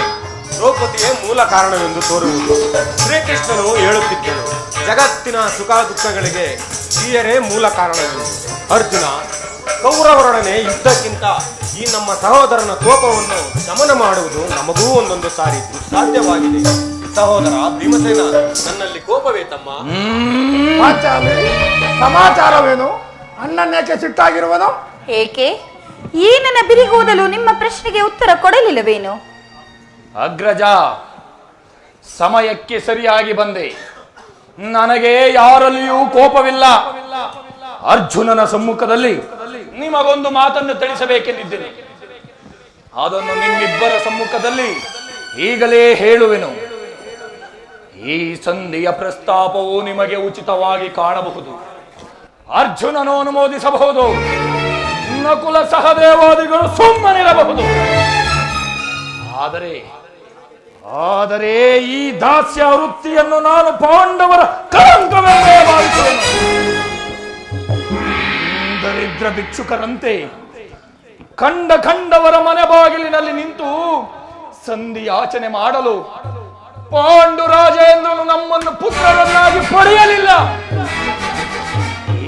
S2: ದ್ರೌಪದಿಯೇ ಮೂಲ ಕಾರಣವೆಂದು ತೋರುವುದು. ಶ್ರೀಕೃಷ್ಣನು ಹೇಳುತ್ತಿದ್ದನು, ಜಗತ್ತಿನ ಸುಖ ದುಃಖಗಳಿಗೆ ಸ್ತ್ರೀಯರೇ ಮೂಲ ಕಾರಣವೆಂದು. ಅರ್ಜುನ, ಕೌರವರೊಡನೆ ಯುದ್ಧಕ್ಕಿಂತ ಈ ನಮ್ಮ ಸಹೋದರನ ಕೋಪವನ್ನು ಶಮನ ಮಾಡುವುದು ನಮಗೂ ಒಂದೊಂದು ಸಾರಿ ದುಸ್ಸಾಧ್ಯವಾಗಿದೆ. ಸಹೋದರ ಭೀಮಸೇನ, ನನ್ನಲ್ಲಿ ಕೋಪವೇ ತಮ್ಮ?
S5: ಪಾಂಚಾಲಿ, ಸಮಾಚಾರವೇನು? ಅಣ್ಣನೇಕೆ ಸಿಟ್ಟಾಗಿರುವನು?
S3: ಏಕೆ ಈ ನನ್ನ ಬಿರಿಗೂದಲು ನಿಮ್ಮ ಪ್ರಶ್ನೆಗೆ ಉತ್ತರ ಕೊಡಲಿಲ್ಲವೇನು?
S4: ಅಗ್ರಜ, ಸಮಯಕ್ಕೆ ಸರಿಯಾಗಿ ಬಂದೆ. ನನಗೆ ಯಾರಲ್ಲಿಯೂ ಕೋಪವಿಲ್ಲ. ಅರ್ಜುನನ ಸಮ್ಮುಖದಲ್ಲಿ ನಿಮಗೊಂದು ಮಾತನ್ನು ತಿಳಿಸಬೇಕೆಂದಿದ್ದೇನೆ. ಅದನ್ನು ನಿಮ್ಮಿಬ್ಬರ ಸಮ್ಮುಖದಲ್ಲಿ ಈಗಲೇ ಹೇಳುವೆನು. ಈ ಸಂಧಿಯ ಪ್ರಸ್ತಾಪವು ನಿಮಗೆ ಉಚಿತವಾಗಿ ಕಾಣಬಹುದು. ಅರ್ಜುನನು ಅನುಮೋದಿಸಬಹುದು, ನಕುಲ ಸಹದೇವಾದಿಗಳು ಸುಮ್ಮನಿರಬಹುದು. ಆದರೆ ಈ ದಾಸ್ಯ ವೃತ್ತಿಯನ್ನು ನಾನು ಪಾಂಡವರ ಕಳಂಕವೆಂದೇ ಭಾವಿಸುವೆನು. ದರಿದ್ರ ಭಿಕ್ಷುಕರಂತೆ ಕಂಡವರ ಮನೆ ಬಾಗಿಲಿನಲ್ಲಿ ನಿಂತು ಸಂಧಿ ಯಾಚನೆ ಮಾಡಲು ಪಾಂಡುರಾಜೇಂದ್ರನು ನಮ್ಮನ್ನು ಪುತ್ರರನ್ನಾಗಿ ಪಡೆಯಲಿಲ್ಲ.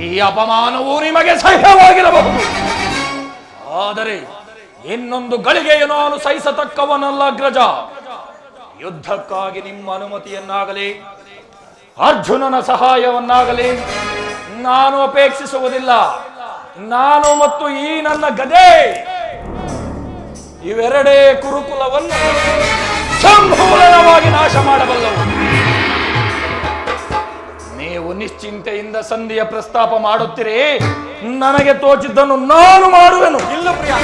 S4: ಈ ಅಪಮಾನವು ನಿಮಗೆ ಸಹ್ಯವಾಗಿರಬಹುದು. ಆದರೆ ಇನ್ನೊಂದು ಗಳಿಗೆಯು ನಾನು ಸಹಿಸತಕ್ಕವನಲ್ಲ ಅಗ್ರಜ. ಯುದ್ಧಕ್ಕಾಗಿ ನಿಮ್ಮ ಅನುಮತಿಯನ್ನಾಗಲಿ ಅರ್ಜುನನ ಸಹಾಯವನ್ನಾಗಲಿ ನಾನು ಅಪೇಕ್ಷಿಸುವುದಿಲ್ಲ. ನಾನು ಮತ್ತು ಈ ನನ್ನ ಗದೆ ಇವೆರಡೇ ಕುರುಕುಲವನ್ನು ಸಂಪೂರ್ಣವಾಗಿ ನಾಶ ಮಾಡಬಲ್ಲವು. ನೀವು ನಿಶ್ಚಿಂತೆಯಿಂದ ಸಂಧಿಯ ಪ್ರಸ್ತಾಪ ಮಾಡುತ್ತೀರಿ. ನನಗೆ ತೋಚಿದ್ದನ್ನು ನಾನು ಮಾಡುವೆನು.
S2: ಇಲ್ಲ ಪ್ರಿಯ,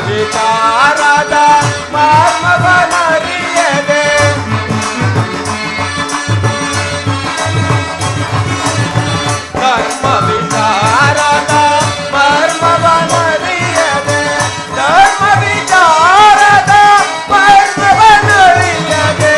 S6: ವಿಚಾರದ ಮರ್ಮವನರಿಯದೆ ಧರ್ಮ ವಿಚಾರದ ಮರ್ಮವನರಿಯದೆ ಧರ್ಮ ವಿಚಾರದ ಮರ್ಮವನರಿಯದೆ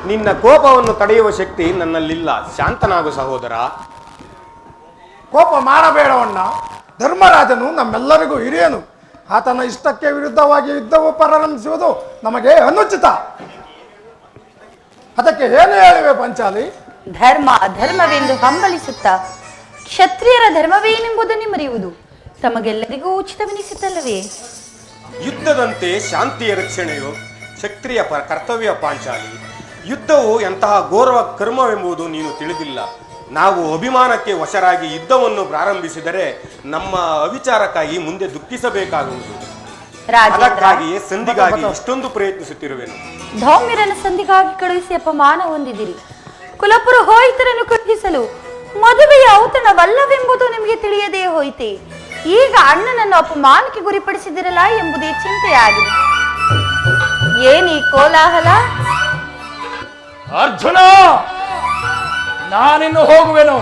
S2: ನಿನ್ನ ಕೋಪವನ್ನು ತಡೆಯುವ ಶಕ್ತಿ ನನ್ನಲ್ಲಿಲ್ಲ. ಶಾಂತನಾಗು ಸಹೋದರ.
S5: ಕೋಪ ಮಾಡಬೇಡವಣ್ಣ. ಧರ್ಮರಾಜನು ನಮ್ಮೆಲ್ಲರಿಗೂ ಹಿರಿಯನು. ಆತನ ಇಷ್ಟಕ್ಕೆ ವಿರುದ್ಧವಾಗಿ ಯುದ್ಧವು ಪ್ರಾರಂಭಿಸುವುದು ನಮಗೆ ಅನುಚಿತ. ಅದಕ್ಕೆ ಏನು ಹೇಳಿವೆ ಪಂಚಾಲಿ?
S3: ಧರ್ಮ ಧರ್ಮವೆಂದು ಹಂಬಲಿಸುತ್ತಾ ಕ್ಷತ್ರಿಯರ ಧರ್ಮವೇನೆಂಬುದನ್ನು ಮರೆಯುವುದು ತಮಗೆಲ್ಲರಿಗೂ ಉಚಿತವೆನಿಸುತ್ತಲ್ಲವೇ?
S2: ಯುದ್ಧದಂತೆ ಶಾಂತಿಯ ರಕ್ಷಣೆಯು ಕ್ಷತ್ರಿಯ ಕರ್ತವ್ಯ ಪಾಂಚಾಲಿ. ಯುದ್ಧವು ಎಂತಹ ಗೌರವ ಕರ್ಮವೆಂಬುದು ನೀನು ತಿಳಿದಿಲ್ಲ. ನಾವು ಅಭಿಮಾನಕ್ಕೆ ವಶರಾಗಿ ಯುದ್ಧವನ್ನು ಪ್ರಾರಂಭಿಸಿದರೆ ನಮ್ಮ ಅವಿಚಾರಕ್ಕಾಗಿ ಮುಂದೆ ದುಃಖಿಸಬೇಕಾಗುವುದು. ಅದಕ್ಕಾಗಿಯೇ ಸಂಧಿಗಾಗಿ ಇಷ್ಟೊಂದು ಪ್ರಯತ್ನಿಸುತ್ತಿರುವೆನು.
S3: ಧೌಮ್ಯರನ್ನು ಸಂಧಿಗಾಗಿ ಕಳುಹಿಸಿ ಅಪಮಾನ ಹೊಂದಿದಿರಿ. ಕುಲಪುರೋಹಿತರನ್ನು ಕಳುಹಿಸಲು ಮದುವೆಯ ಔತಣವಲ್ಲವೆಂಬುದು ನಿಮಗೆ ತಿಳಿಯದೇ ಹೋಯಿತೆ. ಈಗ ಅಣ್ಣನನ್ನು ಅಪಮಾನಕ್ಕೆ ಗುರಿಪಡಿಸಿದಿರಲ್ಲ ಎಂಬುದೇ ಚಿಂತೆಯಾಗಿದೆ. ಏನೀ ಕೋಲಾಹಲ?
S4: ಅರ್ಜುನ, ನಾನಿನ್ನು ಹೋಗುವೆನು.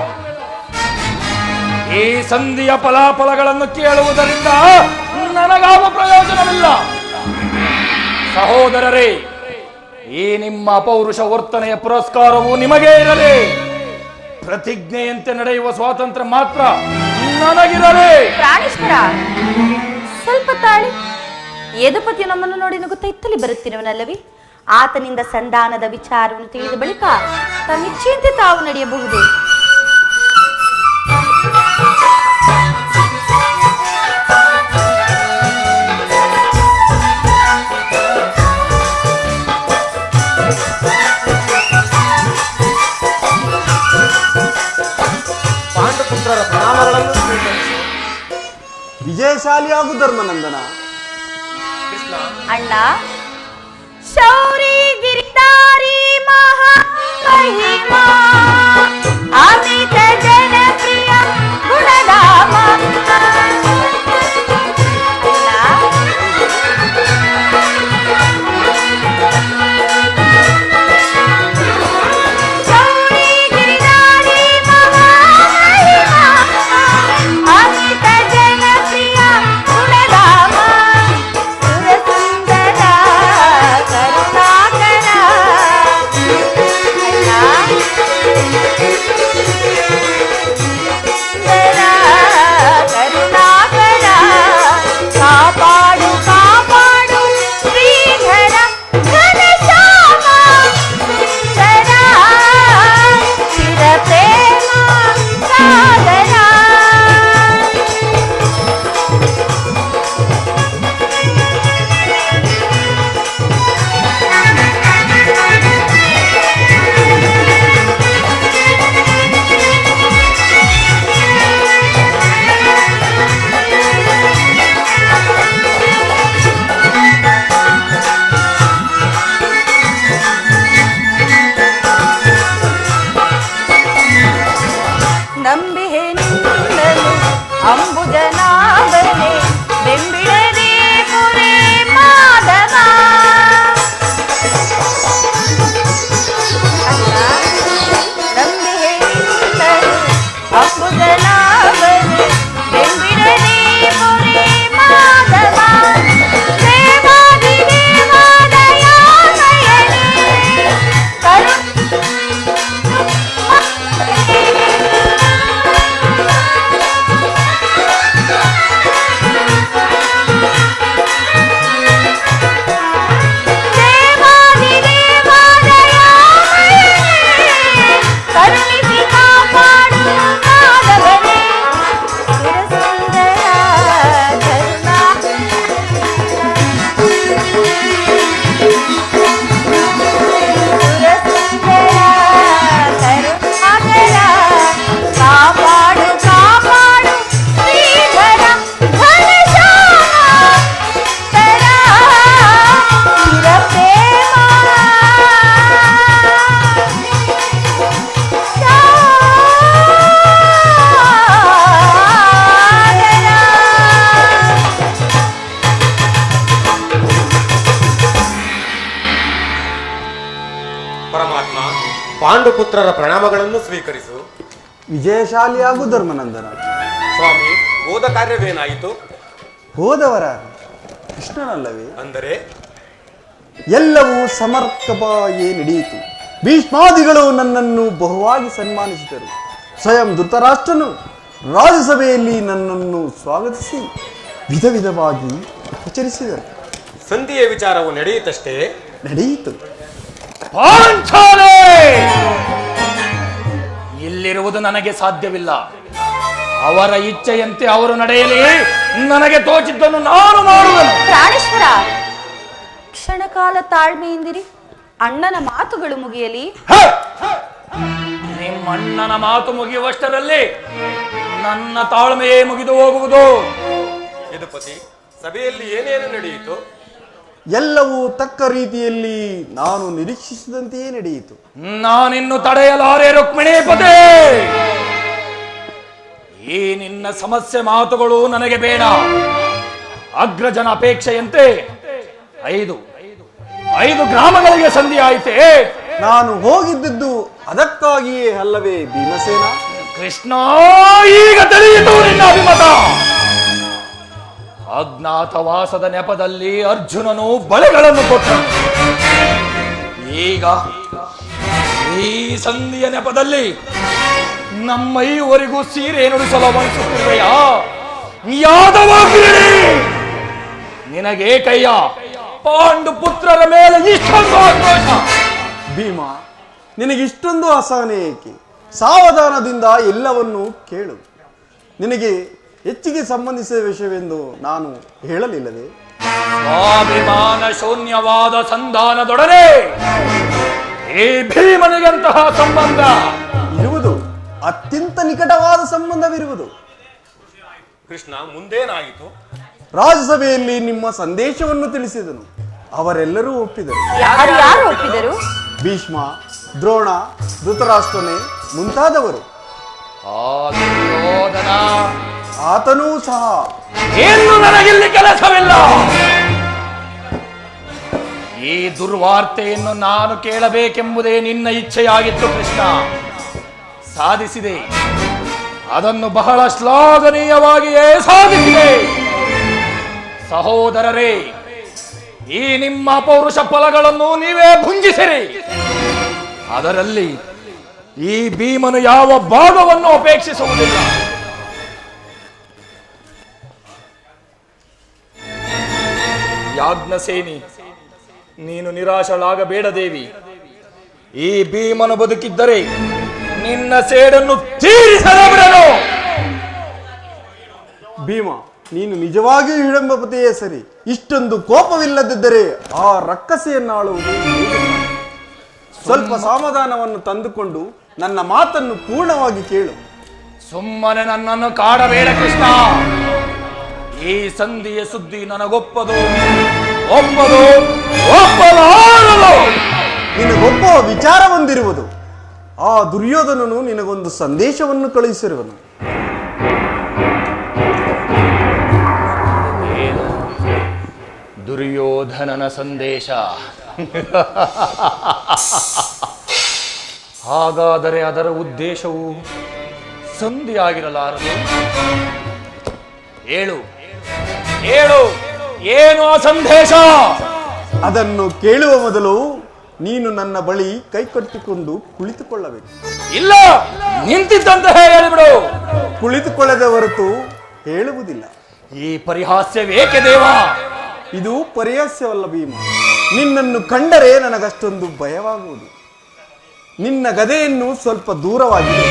S4: ಈ ಸಂಧಿಯ ಫಲಾಫಲಗಳನ್ನು ಕೇಳುವುದರಿಂದ ನನಗಾವ ಪ್ರಯೋಜನವಿಲ್ಲ. ಸಹೋದರರೇ, ಈ ನಿಮ್ಮ ಅಪೌರುಷ ವರ್ತನೆಯ ಪುರಸ್ಕಾರವು ನಿಮಗೇ ಇರಲಿ. ಪ್ರತಿಜ್ಞೆಯಂತೆ ನಡೆಯುವ ಸ್ವಾತಂತ್ರ್ಯ ಮಾತ್ರ ನನಗಿರಲಿ.
S3: ಪ್ರಾಣೇಶ್ವರ, ಸ್ವಲ್ಪ ತಾಳಿ. ಯದುಪತಿಯು ನಮ್ಮನ್ನು ನೋಡಿ ನಗುತ್ತಾ ಇತ್ತಲಿ ಬರುತ್ತಿರುವನಲ್ಲವೇ? ಆತನಿಂದ ಸಂಧಾನದ ವಿಚಾರವನ್ನು ತಿಳಿದ ಬಳಿಕ ತಮ್ಮಿಚ್ಛೆಯಂತೆ ತಾವು ನಡೆಯಬಹುದು.
S2: ಪಾಂಡುಪುತ್ರರ ಪ್ರಣಾಮಗಳನ್ನು ಸ್ವೀಕರಿಸು. ವಿಜಯಶಾಲಿಯಾಗು ಧರ್ಮನಂದನ.
S3: ಅಣ್ಣ, ಶೌರಿ ಗಿರಿಧಾರಿ ಮಹಾಮಹಿಮಾ ಅಮಿತ ಜನಪ್ರಿಯ ಗುಣಧಾಮ. ಶೌರಿ ಗಿರಿಧಾರಿ ಮಹಾಮಹಿಮಾ ಅಮಿತ ಜನಪ್ರಿಯ ಗುಣಧಾಮ. ಸುರಸುಂದರ ಕರುಣಾಕರ ಕರುಣಾಕರ ಕಾಪಾಡು ಕಾಪಾಡು ಶ್ರೀಧರ ಘನಶ್ಯಾಮ ಸುಂದರ ಚಿರ ಪ್ರೇಮ ಸಾಗರ. ನಂಬಿಹೆ ನಿನ್ನನು ಅಂಬುಜನಾಭನೆ ಬೆಂಬಿಡದೆ ಪುರೇ ಮಾಧವ. ನಂಬಿಹೆ ನಿನ್ನನು ಅಂಬುಜನಾಭನೆ ಬೆಂಬಿಡದೆ ಪುರೇ ಮಾಧವ. ದೇವಾದಿ ದೇವಾದಯಾಮಯನೇ ಕರುಣಿಸಿ ಕಾಪಾಡು ಮಾಧವನೇ. ಸುರಸುಂದರ ಕರುಣಾಕರ ಕಾಪಾಡು ಕಾಪಾಡು ಶ್ರೀಧರ ಘನಶ್ಯಾಮ ತರ ಚಿರ ಪ್ರೇಮ
S2: ಪರಮಾತ್ಮ, ಪಾಂಡುಪುತ್ರರ ಪ್ರಣಾಮಗಳನ್ನು ಸ್ವೀಕರಿಸು.
S7: ವಿಜಯಶಾಲಿಯಾಗು ಧರ್ಮನಂದನ.
S2: ಸ್ವಾಮಿ, ಹೋದ ಕಾರ್ಯವೇನಾಯಿತು?
S7: ಹೋದವರ ಕೃಷ್ಣನಲ್ಲವೇ?
S2: ಅಂದರೆ
S7: ಎಲ್ಲವೂ ಸಮರ್ಪಕವಾಗಿ ನಡೆಯಿತು. ಭೀಷ್ಮಾದಿಗಳು ನನ್ನನ್ನು ಬಹುವಾಗಿ ಸನ್ಮಾನಿಸಿದರು. ಸ್ವಯಂ ಧೃತರಾಷ್ಟ್ರನು ರಾಜ್ಯಸಭೆಯಲ್ಲಿ ನನ್ನನ್ನು ಸ್ವಾಗತಿಸಿ ವಿಧ ವಿಧವಾಗಿ ಉಪಚರಿಸಿದರು.
S6: ಸಂಧಿಯ ವಿಚಾರವು ನಡೆಯುತ್ತಷ್ಟೇ.
S7: ನಡೆಯಿತು.
S4: ಪಾಂಚಾಲೆ ಇಲ್ಲಿರುವುದು ನನಗೆ ಸಾಧ್ಯವಿಲ್ಲ. ಅವರ ಇಚ್ಛೆಯಂತೆ ಅವರು ನಡೆಯಲಿ. ನನಗೆ ತೋಚಿದ್ದನ್ನು ನಾನು ಮಾಡುವೆನು.
S3: ಪ್ರಾಣೇಶ್ವರ, ಕ್ಷಣಕಾಲ ತಾಳ್ಮೆಯಿಂದಿರಿ. ಅಣ್ಣನ ಮಾತುಗಳು ಮುಗಿಯಲಿ.
S4: ನಿಮ್ಮ ಅಣ್ಣನ ಮಾತು ಮುಗಿಯುವಷ್ಟರಲ್ಲಿ ನನ್ನ ತಾಳ್ಮೆಯೇ ಮುಗಿದು ಹೋಗುವುದು.
S6: ಯದುಪತಿ, ಸಭೆಯಲ್ಲಿ ಏನೇನು ನಡೆಯಿತು?
S7: ಎಲ್ಲವೂ ತಕ್ಕ ರೀತಿಯಲ್ಲಿ ನಾನು ನಿರೀಕ್ಷಿಸಿದಂತೆಯೇ ನಡೆಯಿತು.
S4: ನಾನಿನ್ನು ತಡೆಯಲಾರೆ ರುಕ್ಮಿಣೀಪತಿ. ಈ ನಿನ್ನ ಸಮಸ್ಯೆ ಮಾತುಗಳು ನನಗೆ ಬೇಡ. ಅಗ್ರಜನ ಅಪೇಕ್ಷೆಯಂತೆ ಐದು ಗ್ರಾಮಗಳಿಗೆ ಸಂಧಿ ಆಯಿತೆ.
S7: ನಾನು ಹೋಗಿದ್ದದ್ದು ಅದಕ್ಕಾಗಿಯೇ ಅಲ್ಲವೇ ಭೀಮಸೇನ?
S4: ಕೃಷ್ಣ, ಈಗ ತಿಳಿಯಿತು ನಿನ್ನ ಅಭಿಮತ. ಅಜ್ಞಾತವಾಸದ ನೆಪದಲ್ಲಿ ಅರ್ಜುನನು ಬಳೆಗಳನ್ನು ಕೊಟ್ಟನು. ಈಗ ಈ ಸಂಧಿಯ ನೆಪದಲ್ಲಿ ನಮ್ಮ ಈವರೆಗೂ ಸೀರೆ ನುಡಿಸಲು ಬಯಸುತ್ತಿರುವೆಯಾ? ಯಾದವ ಕಿರೀಡಿ, ನಿನಗೆ ಕೈಯ ಪಾಂಡು ಪುತ್ರರ ಮೇಲೆ ಇಷ್ಟೊಂದು ಆಕ್ರೋಶ.
S7: ಭೀಮ, ನಿನಗಿಷ್ಟೊಂದು ಅಸಹನೆ ಏಕೆ? ಸಾವಧಾನದಿಂದ ಎಲ್ಲವನ್ನೂ ಕೇಳು. ನಿನಗೆ ಹೆಚ್ಚಿಗೆ ಸಂಬಂಧಿಸಿದ ವಿಷಯವೆಂದು ನಾನು ಹೇಳಲಿಲ್ಲವೇ?
S4: ಸ್ವಾಭಿಮಾನ ಶೂನ್ಯವಾದ ಸಂಧಾನದೊಡನೆ ಈ ಭೀಮನಿಗಂತಹ ಸಂಬಂಧ
S7: ಇರುವುದು, ಅತ್ಯಂತ ನಿಕಟವಾದ ಸಂಬಂಧವಿರುವುದು.
S6: ಕೃಷ್ಣ, ಮುಂದೇನಾಯಿತು?
S7: ರಾಜ್ಯಸಭೆಯಲ್ಲಿ ನಿಮ್ಮ ಸಂದೇಶವನ್ನು ತಿಳಿಸಿದನು. ಅವರೆಲ್ಲರೂ ಒಪ್ಪಿದರು.
S3: ಯಾರು ಒಪ್ಪಿದರು?
S7: ಭೀಷ್ಮ, ದ್ರೋಣ, ಧೃತರಾಷ್ಟ್ರನೇ ಮುಂತಾದವರು. ಆತನೂ ಸಹ.
S4: ಏನು ನನಗಿಲ್ಲಿ ಕೆಲಸವಿಲ್ಲ. ಈ ದುರ್ವಾರ್ತೆಯನ್ನು ನಾನು ಕೇಳಬೇಕೆಂಬುದೇ ನಿನ್ನ ಇಚ್ಛೆಯಾಗಿತ್ತು ಕೃಷ್ಣ. ಸಾಧಿಸಿದೆ. ಅದನ್ನು ಬಹಳ ಶ್ಲಾಘನೀಯವಾಗಿಯೇ ಸಾಧಿಸಿದೆ. ಸಹೋದರರೇ, ಈ ನಿಮ್ಮ ಪೌರುಷ ಫಲಗಳನ್ನು ನೀವೇ ಭುಂಜಿಸಿರಿ. ಅದರಲ್ಲಿ ಈ ಭೀಮನು ಯಾವ ಭಾಗವನ್ನು ಅಪೇಕ್ಷಿಸುವುದಿಲ್ಲ. ಯಾಜ್ಞಸೇನಿ, ನೀನು ನಿರಾಶಳಾಗಬೇಡ ದೇವಿ. ಈ ಭೀಮನು ಬದುಕಿದ್ದರೆ ನಿನ್ನ ಸೇಡನ್ನು ತೀರಿಸಲೇ ಬಿಡನು.
S7: ಭೀಮ, ನೀನು ನಿಜವಾಗಿಯೂ ಹಿಡಂಬಪತಿಯೇ ಸರಿ. ಇಷ್ಟೊಂದು ಕೋಪವಿಲ್ಲದಿದ್ದರೆ ಆ ರಕ್ಕಸೆಯನ್ನಾಳುವುದು ಹೇಗೆ? ಸ್ವಲ್ಪ ಸಮಾಧಾನವನ್ನು ತಂದುಕೊಂಡು ನನ್ನ ಮಾತನ್ನು ಪೂರ್ಣವಾಗಿ ಕೇಳು.
S4: ಸುಮ್ಮನೆ ನನ್ನನ್ನು ಕಾಡಬೇಡ ಕೃಷ್ಣ. ಈ ಸಂಧಿಯ ಸುದ್ದಿ ನನಗೊಪ್ಪದು ಒಪ್ಪಲಾರದು.
S7: ನಿನಗೊಪ್ಪುವ ವಿಚಾರ ಹೊಂದಿರುವುದು. ಆ ದುರ್ಯೋಧನನು ನಿನಗೊಂದು ಸಂದೇಶವನ್ನು ಕಳುಹಿಸಿರುವನು.
S4: ದುರ್ಯೋಧನನ ಸಂದೇಶ. ಹಾಗಾದರೆ ಅದರ ಉದ್ದೇಶವು ಸಂಧಿಯಾಗಿರಲಾರದು. ಹೇಳು ಹೇಳು, ಏನು ಆ ಸಂದೇಶ?
S7: ಅದನ್ನು ಕೇಳುವ ಮೊದಲು ನೀನು ನನ್ನ ಬಳಿ ಕೈಕಟ್ಟಿಕೊಂಡು ಕುಳಿತುಕೊಳ್ಳಬೇಕು.
S4: ಇಲ್ಲ, ನಿಂತಿದ್ದಂತೆ ಹೇಳಿಬಿಡು.
S7: ಕುಳಿತುಕೊಳ್ಳದ ಹೊರತು ಹೇಳುವುದಿಲ್ಲ.
S4: ಈ ಪರಿಹಾಸ್ಯವೇಕೆ ದೇವ?
S7: ಇದು ಪರಿಹಾಸ್ಯವಲ್ಲ ಭೀಮ. ನಿನ್ನನ್ನು ಕಂಡರೆ ನನಗಷ್ಟೊಂದು ಭಯವಾಗುವುದು. ನಿನ್ನ ಗದೆಯನ್ನು ಸ್ವಲ್ಪ ದೂರವಾಗಿದೆ.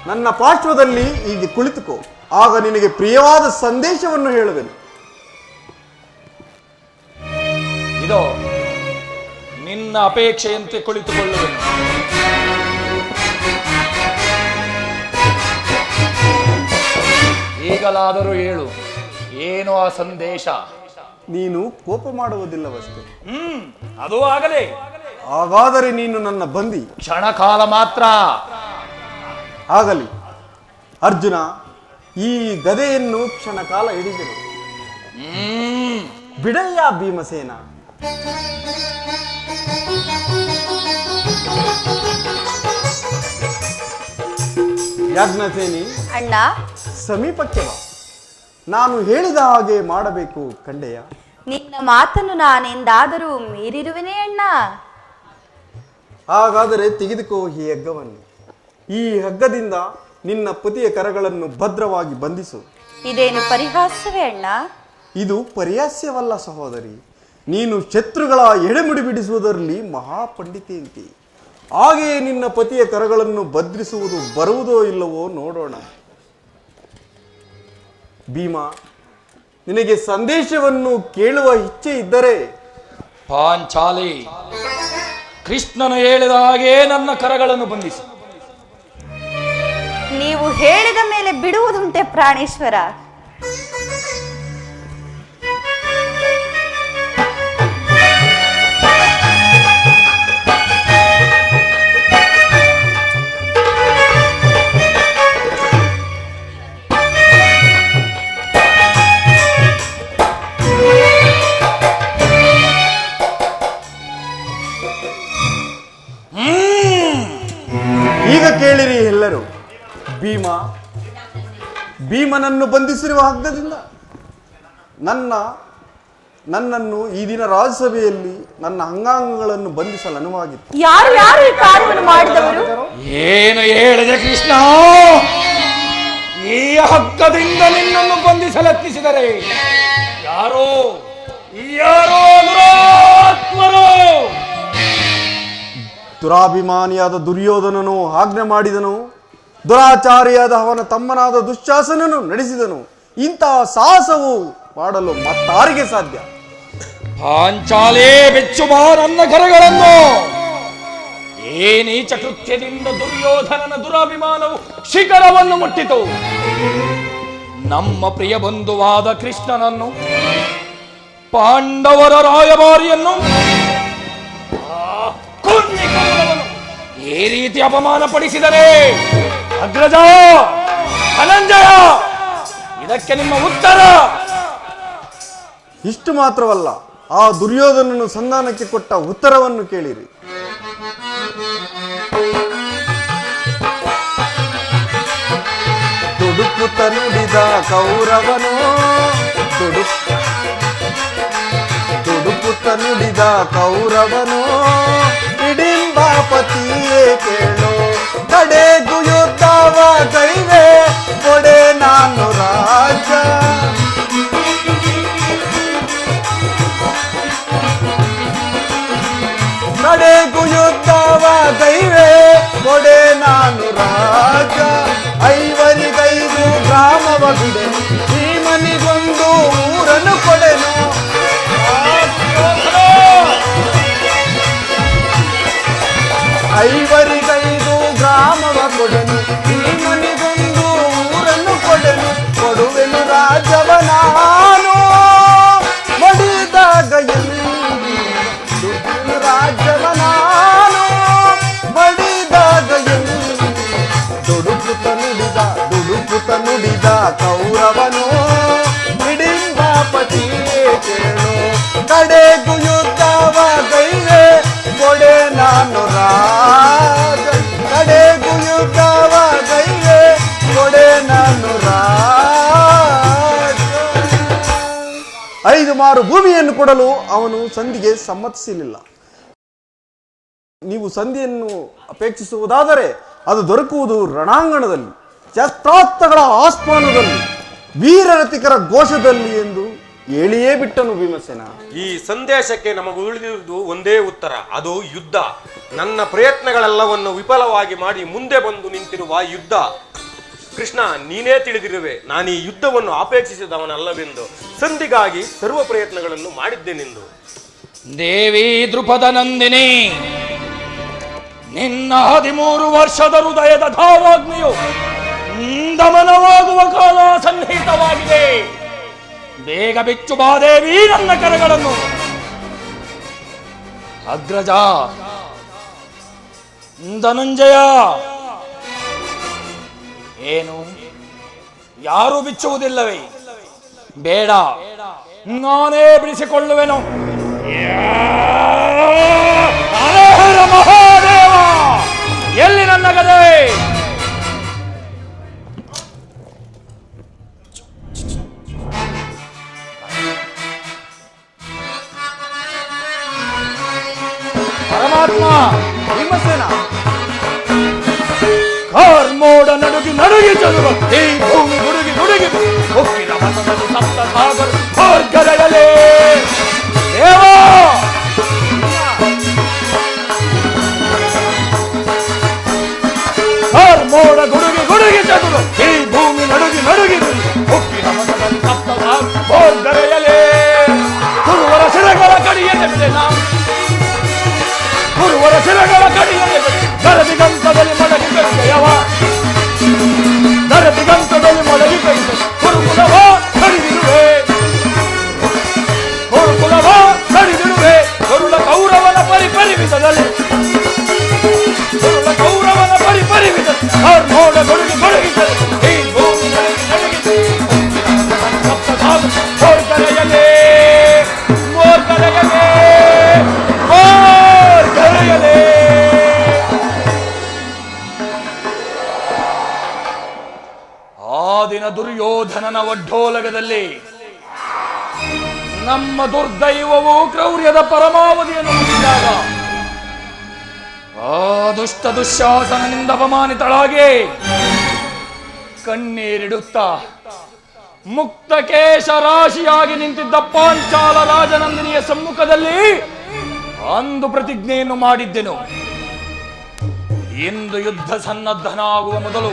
S7: ನನ್ನ ಪಾರ್ಶ್ವದಲ್ಲಿ ಹೀಗೆ ಕುಳಿತುಕೋ. ಆಗ ನಿನಗೆ ಪ್ರಿಯವಾದ ಸಂದೇಶವನ್ನು ಹೇಳುವೆನು.
S4: ಇದೋ ನಿನ್ನ ಅಪೇಕ್ಷೆಯಂತೆ ಕುಳಿತುಕೊಳ್ಳುವೆನು. ಈಗಲಾದರೂ ಹೇಳು, ಏನು ಆ ಸಂದೇಶ?
S7: ನೀನು ಕೋಪ ಮಾಡುವುದಿಲ್ಲವಷ್ಟೇ.
S4: ಅದು ಆಗಲೇ.
S7: ಹಾಗಾದರೆ ನೀನು ನನ್ನ ಬಂದಿ.
S4: ಕ್ಷಣಕಾಲ ಮಾತ್ರ.
S7: ಆಗಲಿ. ಅರ್ಜುನ, ಈ ಗದೆಯನ್ನು ಕ್ಷಣಕಾಲ ಹಿಡಿದರು. ಬಿಡಯ್ಯ ಭೀಮಸೇನ. ಯಾಜ್ಞಸೇನಿ,
S3: ಅಣ್ಣ,
S7: ಸಮೀಪಕ್ಕೆ ಬಾ. ನಾನು ಹೇಳಿದ ಹಾಗೆ ಮಾಡಬೇಕು ಕಂಡೆಯ.
S3: ನಿನ್ನ ಮಾತನ್ನು ನಾನೆಂದಾದರೂ ಮೀರಿರುವೆನೇ ಅಣ್ಣ?
S7: ಹಾಗಾದರೆ ತೆಗೆದುಕೋ ಈ ಹಗ್ಗವನ್ನು. ಈ ಹಗ್ಗದಿಂದ ನಿನ್ನ ಪತಿಯ ಕರಗಳನ್ನು ಭದ್ರವಾಗಿ ಬಂಧಿಸು.
S3: ಇದೇನು ಪರಿಹಾಸವೇ ಅಣ್ಣ?
S7: ಇದು ಪರಿಹಾಸ್ಯವಲ್ಲ ಸಹೋದರಿ. ನೀನು ಶತ್ರುಗಳ ಎಡೆಮುಡಿ ಬಿಡಿಸುವುದರಲ್ಲಿ ಮಹಾಪಂಡಿತೆಯಂತೆ. ಹಾಗೆಯೇ ನಿನ್ನ ಪತಿಯ ಕರಗಳನ್ನು ಭದ್ರಿಸುವುದು ಬರುವುದೋ ಇಲ್ಲವೋ ನೋಡೋಣ. ಭೀಮ, ನಿನಗೆ ಸಂದೇಶವನ್ನು ಕೇಳುವ ಇಚ್ಛೆ ಇದ್ದರೆ
S4: ಪಾಂಚಾಲಿ, ಕೃಷ್ಣನು ಹೇಳಿದ ಹಾಗೆ ನನ್ನ ಕರಗಳನ್ನು ಬಂಧಿಸಿ.
S3: ನೀವು ಹೇಳಿದ ಮೇಲೆ ಬಿಡುವುದುಂಟೆ ಪ್ರಾಣೇಶ್ವರ?
S7: ಈಗ ಕೇಳಿರಿ ಎಲ್ಲರೂ. ಭೀಮನನ್ನು ಬಂಧಿಸಿರುವ ಹಗ್ಗದಿಂದ ನನ್ನನ್ನು ಈ ದಿನ ರಾಜ್ಯಸಭೆಯಲ್ಲಿ ನನ್ನ ಅಂಗಾಂಗಗಳನ್ನು ಬಂಧಿಸಲು ಅನುವಾಗಿತ್ತು.
S3: ಯಾರು ಈ ಕಾರ್ಯವನ್ನು ಮಾಡಿದವರು?
S4: ಏನು ಹೇಳಿದೆ ಕೃಷ್ಣ? ಈ ಹಗ್ಗದಿಂದ ನಿನ್ನನ್ನು ಬಂಧಿಸಲು ಯತ್ನಿಸಿದರೆ ಯಾರೋ ದುರಾತ್ಮರು.
S7: ದುರಾಭಿಮಾನಿಯಾದ ದುರ್ಯೋಧನನು ಆಜ್ಞೆ ಮಾಡಿದನು. ದುರಾಚಾರಿಯಾದ ಅವನ ತಮ್ಮನಾದ ದುಶ್ಯಾಸನನು ನಡೆಸಿದನು. ಇಂತಹ ಸಾಹಸವು ಮಾಡಲು ಮತ್ತಾರಿಗೆ ಸಾಧ್ಯ?
S4: ಪಾಂಚಾಲೇ, ಬೆಚ್ಚುಬಾ ನನ್ನ ಕರಗಳನ್ನು. ಈ ನೀಚ ಕೃತ್ಯದಿಂದ ದುರ್ಯೋಧನನ ದುರಾಭಿಮಾನವು ಶಿಖರವನ್ನು ಮುಟ್ಟಿತು. ನಮ್ಮ ಪ್ರಿಯ ಬಂಧುವಾದ ಕೃಷ್ಣನನ್ನು, ಪಾಂಡವರ ರಾಯಭಾರಿಯನ್ನು ಈ ರೀತಿ ಅಪಮಾನ ಪಡಿಸಿದರೆ ಅಗ್ರಜ, ಧನಂಜಯ, ಇದಕ್ಕೆ ನಿಮ್ಮ ಉತ್ತರ?
S7: ಇಷ್ಟು ಮಾತ್ರವಲ್ಲ, ಆ ದುರ್ಯೋಧನನು ಸಂಧಾನಕ್ಕೆ ಕೊಟ್ಟ ಉತ್ತರವನ್ನು ಕೇಳಿರಿ. ತುಡುಕುತ್ತ ನುಡಿದ ಕೌರವನು, ತುಡುಕುತ್ತ ನುಡಿದ ಕೌರವನು, ಹಿಡಿಂಬಾಪತಿಯೇ ಕೇಳು, ಕಡೆಗೂ ಯುದ್ಧವ ಕೈವೆ ಕೊಡೆ ನಾನು ರಾಜ. ಕಡೆಗೂ ಯುದ್ಧವ ಕೈವೆ ಕೊಡೆ ನಾನು ರಾಜ. ಐವರಿಗೈದು ಗ್ರಾಮವ ಬಿಡೆನು, ಭೀಮನಿಗೊಂದು ಊರನ್ನು ಕೊಡೆನು. ಐವರಿಗೈದು ಗ್ರಾಮವ ಕೊಡೆನು, ಭೀಮನಿಗೊಂದು ಊರನ್ನು ಕೊಡೆನು. ಕೊಡುವೆನು ರಾಜವ ನಾನು ಮಡಿದಾಗ ರಾಜ್ಯವ ನಾನು ಮಡಿದಾಗ ದುಡುಕುತ್ತ ನುಡಿದ ಕೌರವನು, ಹಿಡಿಂಬಾಪತಿಯೇ ಕೇಳು, ಕಡೆಗೂ ಯುದ್ಧವ ಕೈವೆ ಕೊಡೆ ನಾನು ರಾಜ. ಕಡೆಗೂ ಯುದ್ಧವ ಕೈವೆ ಕೊಡೆ ನಾನು ರಾಜ. 5 ಮಾರು ಭೂಮಿಯನ್ನು ಕೊಡಲು ಅವನು ಸಂಧಿಗೆ ಸಮ್ಮತಿಸಲಿಲ್ಲ. ನೀವು ಸಂಧಿಯನ್ನು ಅಪೇಕ್ಷಿಸುವುದಾದರೆ ಅದು ದೊರಕುವುದು ರಣಾಂಗಣದಲ್ಲಿ, ಶಸ್ತ್ರಾಸ್ತ್ರಗಳ ಆಸ್ಮಾನದಲ್ಲಿ, ವೀರರತಿಕರ ಘೋಷದಲ್ಲಿ ಎಂದು ಹೇಳಿಯೇ ಬಿಟ್ಟನು ಭೀಮಸೇನ.
S6: ಈ ಸಂದೇಶಕ್ಕೆ ನಮಗೆ ಉಳಿದಿರುವುದು ಒಂದೇ ಉತ್ತರ, ಅದು ಯುದ್ಧ. ನನ್ನ ಪ್ರಯತ್ನಗಳೆಲ್ಲವನ್ನು ವಿಫಲವಾಗಿ ಮಾಡಿ ಮುಂದೆ ಬಂದು ನಿಂತಿರುವ ಯುದ್ಧ. ಕೃಷ್ಣ, ನೀನೇ ತಿಳಿದಿರುವೆ, ನಾನು ಈ ಯುದ್ಧವನ್ನು ಅಪೇಕ್ಷಿಸಿದವನಲ್ಲವೆಂದು. ಸಂಧಿಗಾಗಿ ಸರ್ವ ಪ್ರಯತ್ನಗಳನ್ನು ಮಾಡಿದ್ದೇನೆಂದು.
S4: ದೇವಿ ದ್ರುಪದ ನಂದಿನಿ, ನಿನ್ನ 13 ವರ್ಷದ ಹೃದಯದ ಧಾವಾಗ್ನಿಯು ದಮನವಾಗುವ ಕಾಲ ಸನ್ನಿಹಿತವಾಗಿದೆ. ಬೇಗ ಬಿಚ್ಚು ಬಾ ದೇವಿ ನನ್ನ ಕರಗಳನ್ನು. ಅಗ್ರಜ, ಧನಂಜಯ, ಏನು ಯಾರು ಬಿಚ್ಚುವುದಿಲ್ಲವೇ? ಬೇಡ, ನಾನೇ ಬಿಡಿಸಿಕೊಳ್ಳುವೆನು. ಹರ ಮಹಾದೇವ, ಎಲ್ಲಿ ನನ್ನ ಗದೆ? ಪರಮಾತ್ಮ, ನಿಮ್ಮ
S7: ಭೀಮಸೇನ.
S4: ಕಾರ್ಮೋಡ ನಡುಗಿ ನಡುಗಿ ಚದುರು ಈ ಭೂಮಿ ಗುಡುಗಿ ಗುಡುಗಿ ಉಕ್ಕಿನ ಮತದಲ್ಲಿ ಸಪ್ತ ಸಾಗರ ಹೊರ್ಗಡೆಯಲೇ ದೇವಾ ಕಾರ್ಮೋಡ ಗುಡುಗಿ ಗುಡುಗಿ ಚದುರು ಈ ಭೂಮಿ ನಡುಗಿ ನಡುಗಿ ಉಕ್ಕಿನ ಮತದಲ್ಲಿ ಸಪ್ತ ಸಾಗರ ಹೊರ್ಗಡೆಯಲೇ ಗುರುವರ ಶಿರಗಳ ಕಡಿಯದೆ ಬಿಡೆನ ಗುರುವರ ಶಿರಗಳ ಕಡಿಯದೆ ಬಿಡೆ ದರದಿಗಂತದಲ್ಲಿ ಮಡಗಿ ಬೆಳೆಯವ ದರದಿಗಂತದಲ್ಲಿ ಮಡಗಿ ಬೆಳೆದ ಗುರುಕುಲವ ಕಡಿದಿರುವೆ ಗುರುಕುಲವ ಕಡಿದಿರುವೆ ಗರುಡ ಕೌರವನ ಪರಿಪರಿವಿಧದಲ್ಲಿ ಗರುಡ ಕೌರವನ ಪರಿಪರಿವಿಧ ನೋಡ ಗೊಡುಗಿ ಗೊಡುಗಿದ್ದರೆ ಈ ಭೂಮಿ ನಡುಗಿ ಮೋರ್ಗರೆಯಲೇ ಮೋರ್ಗರೆಯಲೇ ಮೋರ್ಗರೆಯಲೇ. ಆ ದಿನ ದುರ್ಯೋಧನನ ಒಡ್ಡೋಲಗದಲ್ಲಿ ನಮ್ಮ ದುರ್ದೈವವು ಕ್ರೌರ್ಯದ ಪರಮಾವಧಿಯನ್ನು ಮುಟ್ಟಿದಾಗ ಆ ದುಷ್ಟ ದುಶ್ಯಾಸನನಿಂದ ಅಪಮಾನಿತಳಾಗಿ ಕಣ್ಣೀರಿಡುತ್ತಾ ಮುಕ್ತ ಕೇಶ ರಾಶಿಯಾಗಿ ನಿಂತಿದ್ದ ಪಾಂಚಾಲ ರಾಜನಂದಿನಿಯ ಸಮ್ಮುಖದಲ್ಲಿ ಅಂದು ಪ್ರತಿಜ್ಞೆಯನ್ನು ಮಾಡಿದ್ದೆನು. ಇಂದು ಯುದ್ಧ ಸನ್ನದ್ಧನಾಗುವ ಮೊದಲು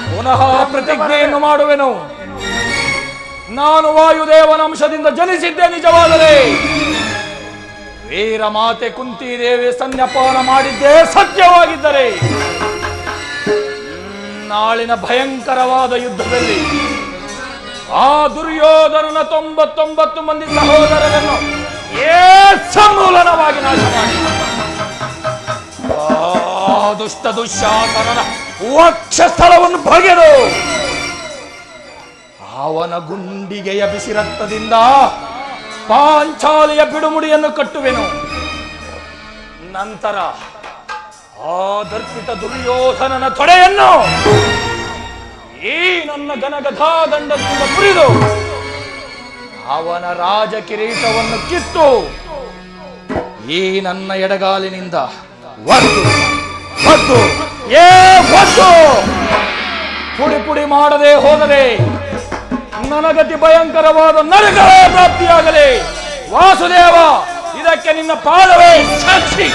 S4: ಪುನಃ ಪ್ರತಿಜ್ಞೆಯನ್ನು ಮಾಡುವೆನು. ನಾನು ವಾಯುದೇವನ ಅಂಶದಿಂದ ಜನಿಸಿದ್ದೆ ನಿಜವಾದರೆ ವೀರ ಮಾತೆ ಕುಂತಿದೇವಿ ಸ್ತನ್ಯಪಾನ ಮಾಡಿದ್ದೇ ಸತ್ಯವಾಗಿದ್ದರೆ ನಾಳಿನ ಭಯಂಕರವಾದ ಯುದ್ಧದಲ್ಲಿ ಆ ದುರ್ಯೋಧನನ 99 ಮಂದಿ ಸಹೋದರರನ್ನು ಸಮೂಲನವಾಗಿ ನಾಶ ಮಾಡಿ ಆ ದುಷ್ಟ ದುಶ್ಯಾಸನನ ವಕ್ಷಸ್ಥಳವನ್ನು ಬಗೆದು ಅವನ ಗುಂಡಿಗೆಯ ಬಿಸಿ ರಕ್ತದಿಂದ ಪಾಂಚಾಲಿಯ ಬಿಡುಮುಡಿಯನ್ನು ಕಟ್ಟುವೆನು. ನಂತರ ಆ ದರ್ಪಿತ ದುರ್ಯೋಧನನ ತೊಡೆಯನ್ನು ಈ ನನ್ನ ಘನಗಥಾ ದಂಡದಿಂದ ಮುರಿದು ಅವನ ರಾಜ ಕಿರೀಟವನ್ನು ಕಿತ್ತು ಈ ನನ್ನ ಎಡಗಾಲಿನಿಂದ ಒದ್ದು ಪುಡಿ ಪುಡಿ ಮಾಡದೆ ಹೋದರೆ ನನಗತಿ ಭಯಂಕರವಾದ ನರಕವೇ ಪ್ರಾಪ್ತಿಯಾಗಲಿ. ವಾಸುದೇವ, ಇದಕ್ಕೆ ನಿನ್ನ ಪಾದವೇ ಸಾಕ್ಷಿ.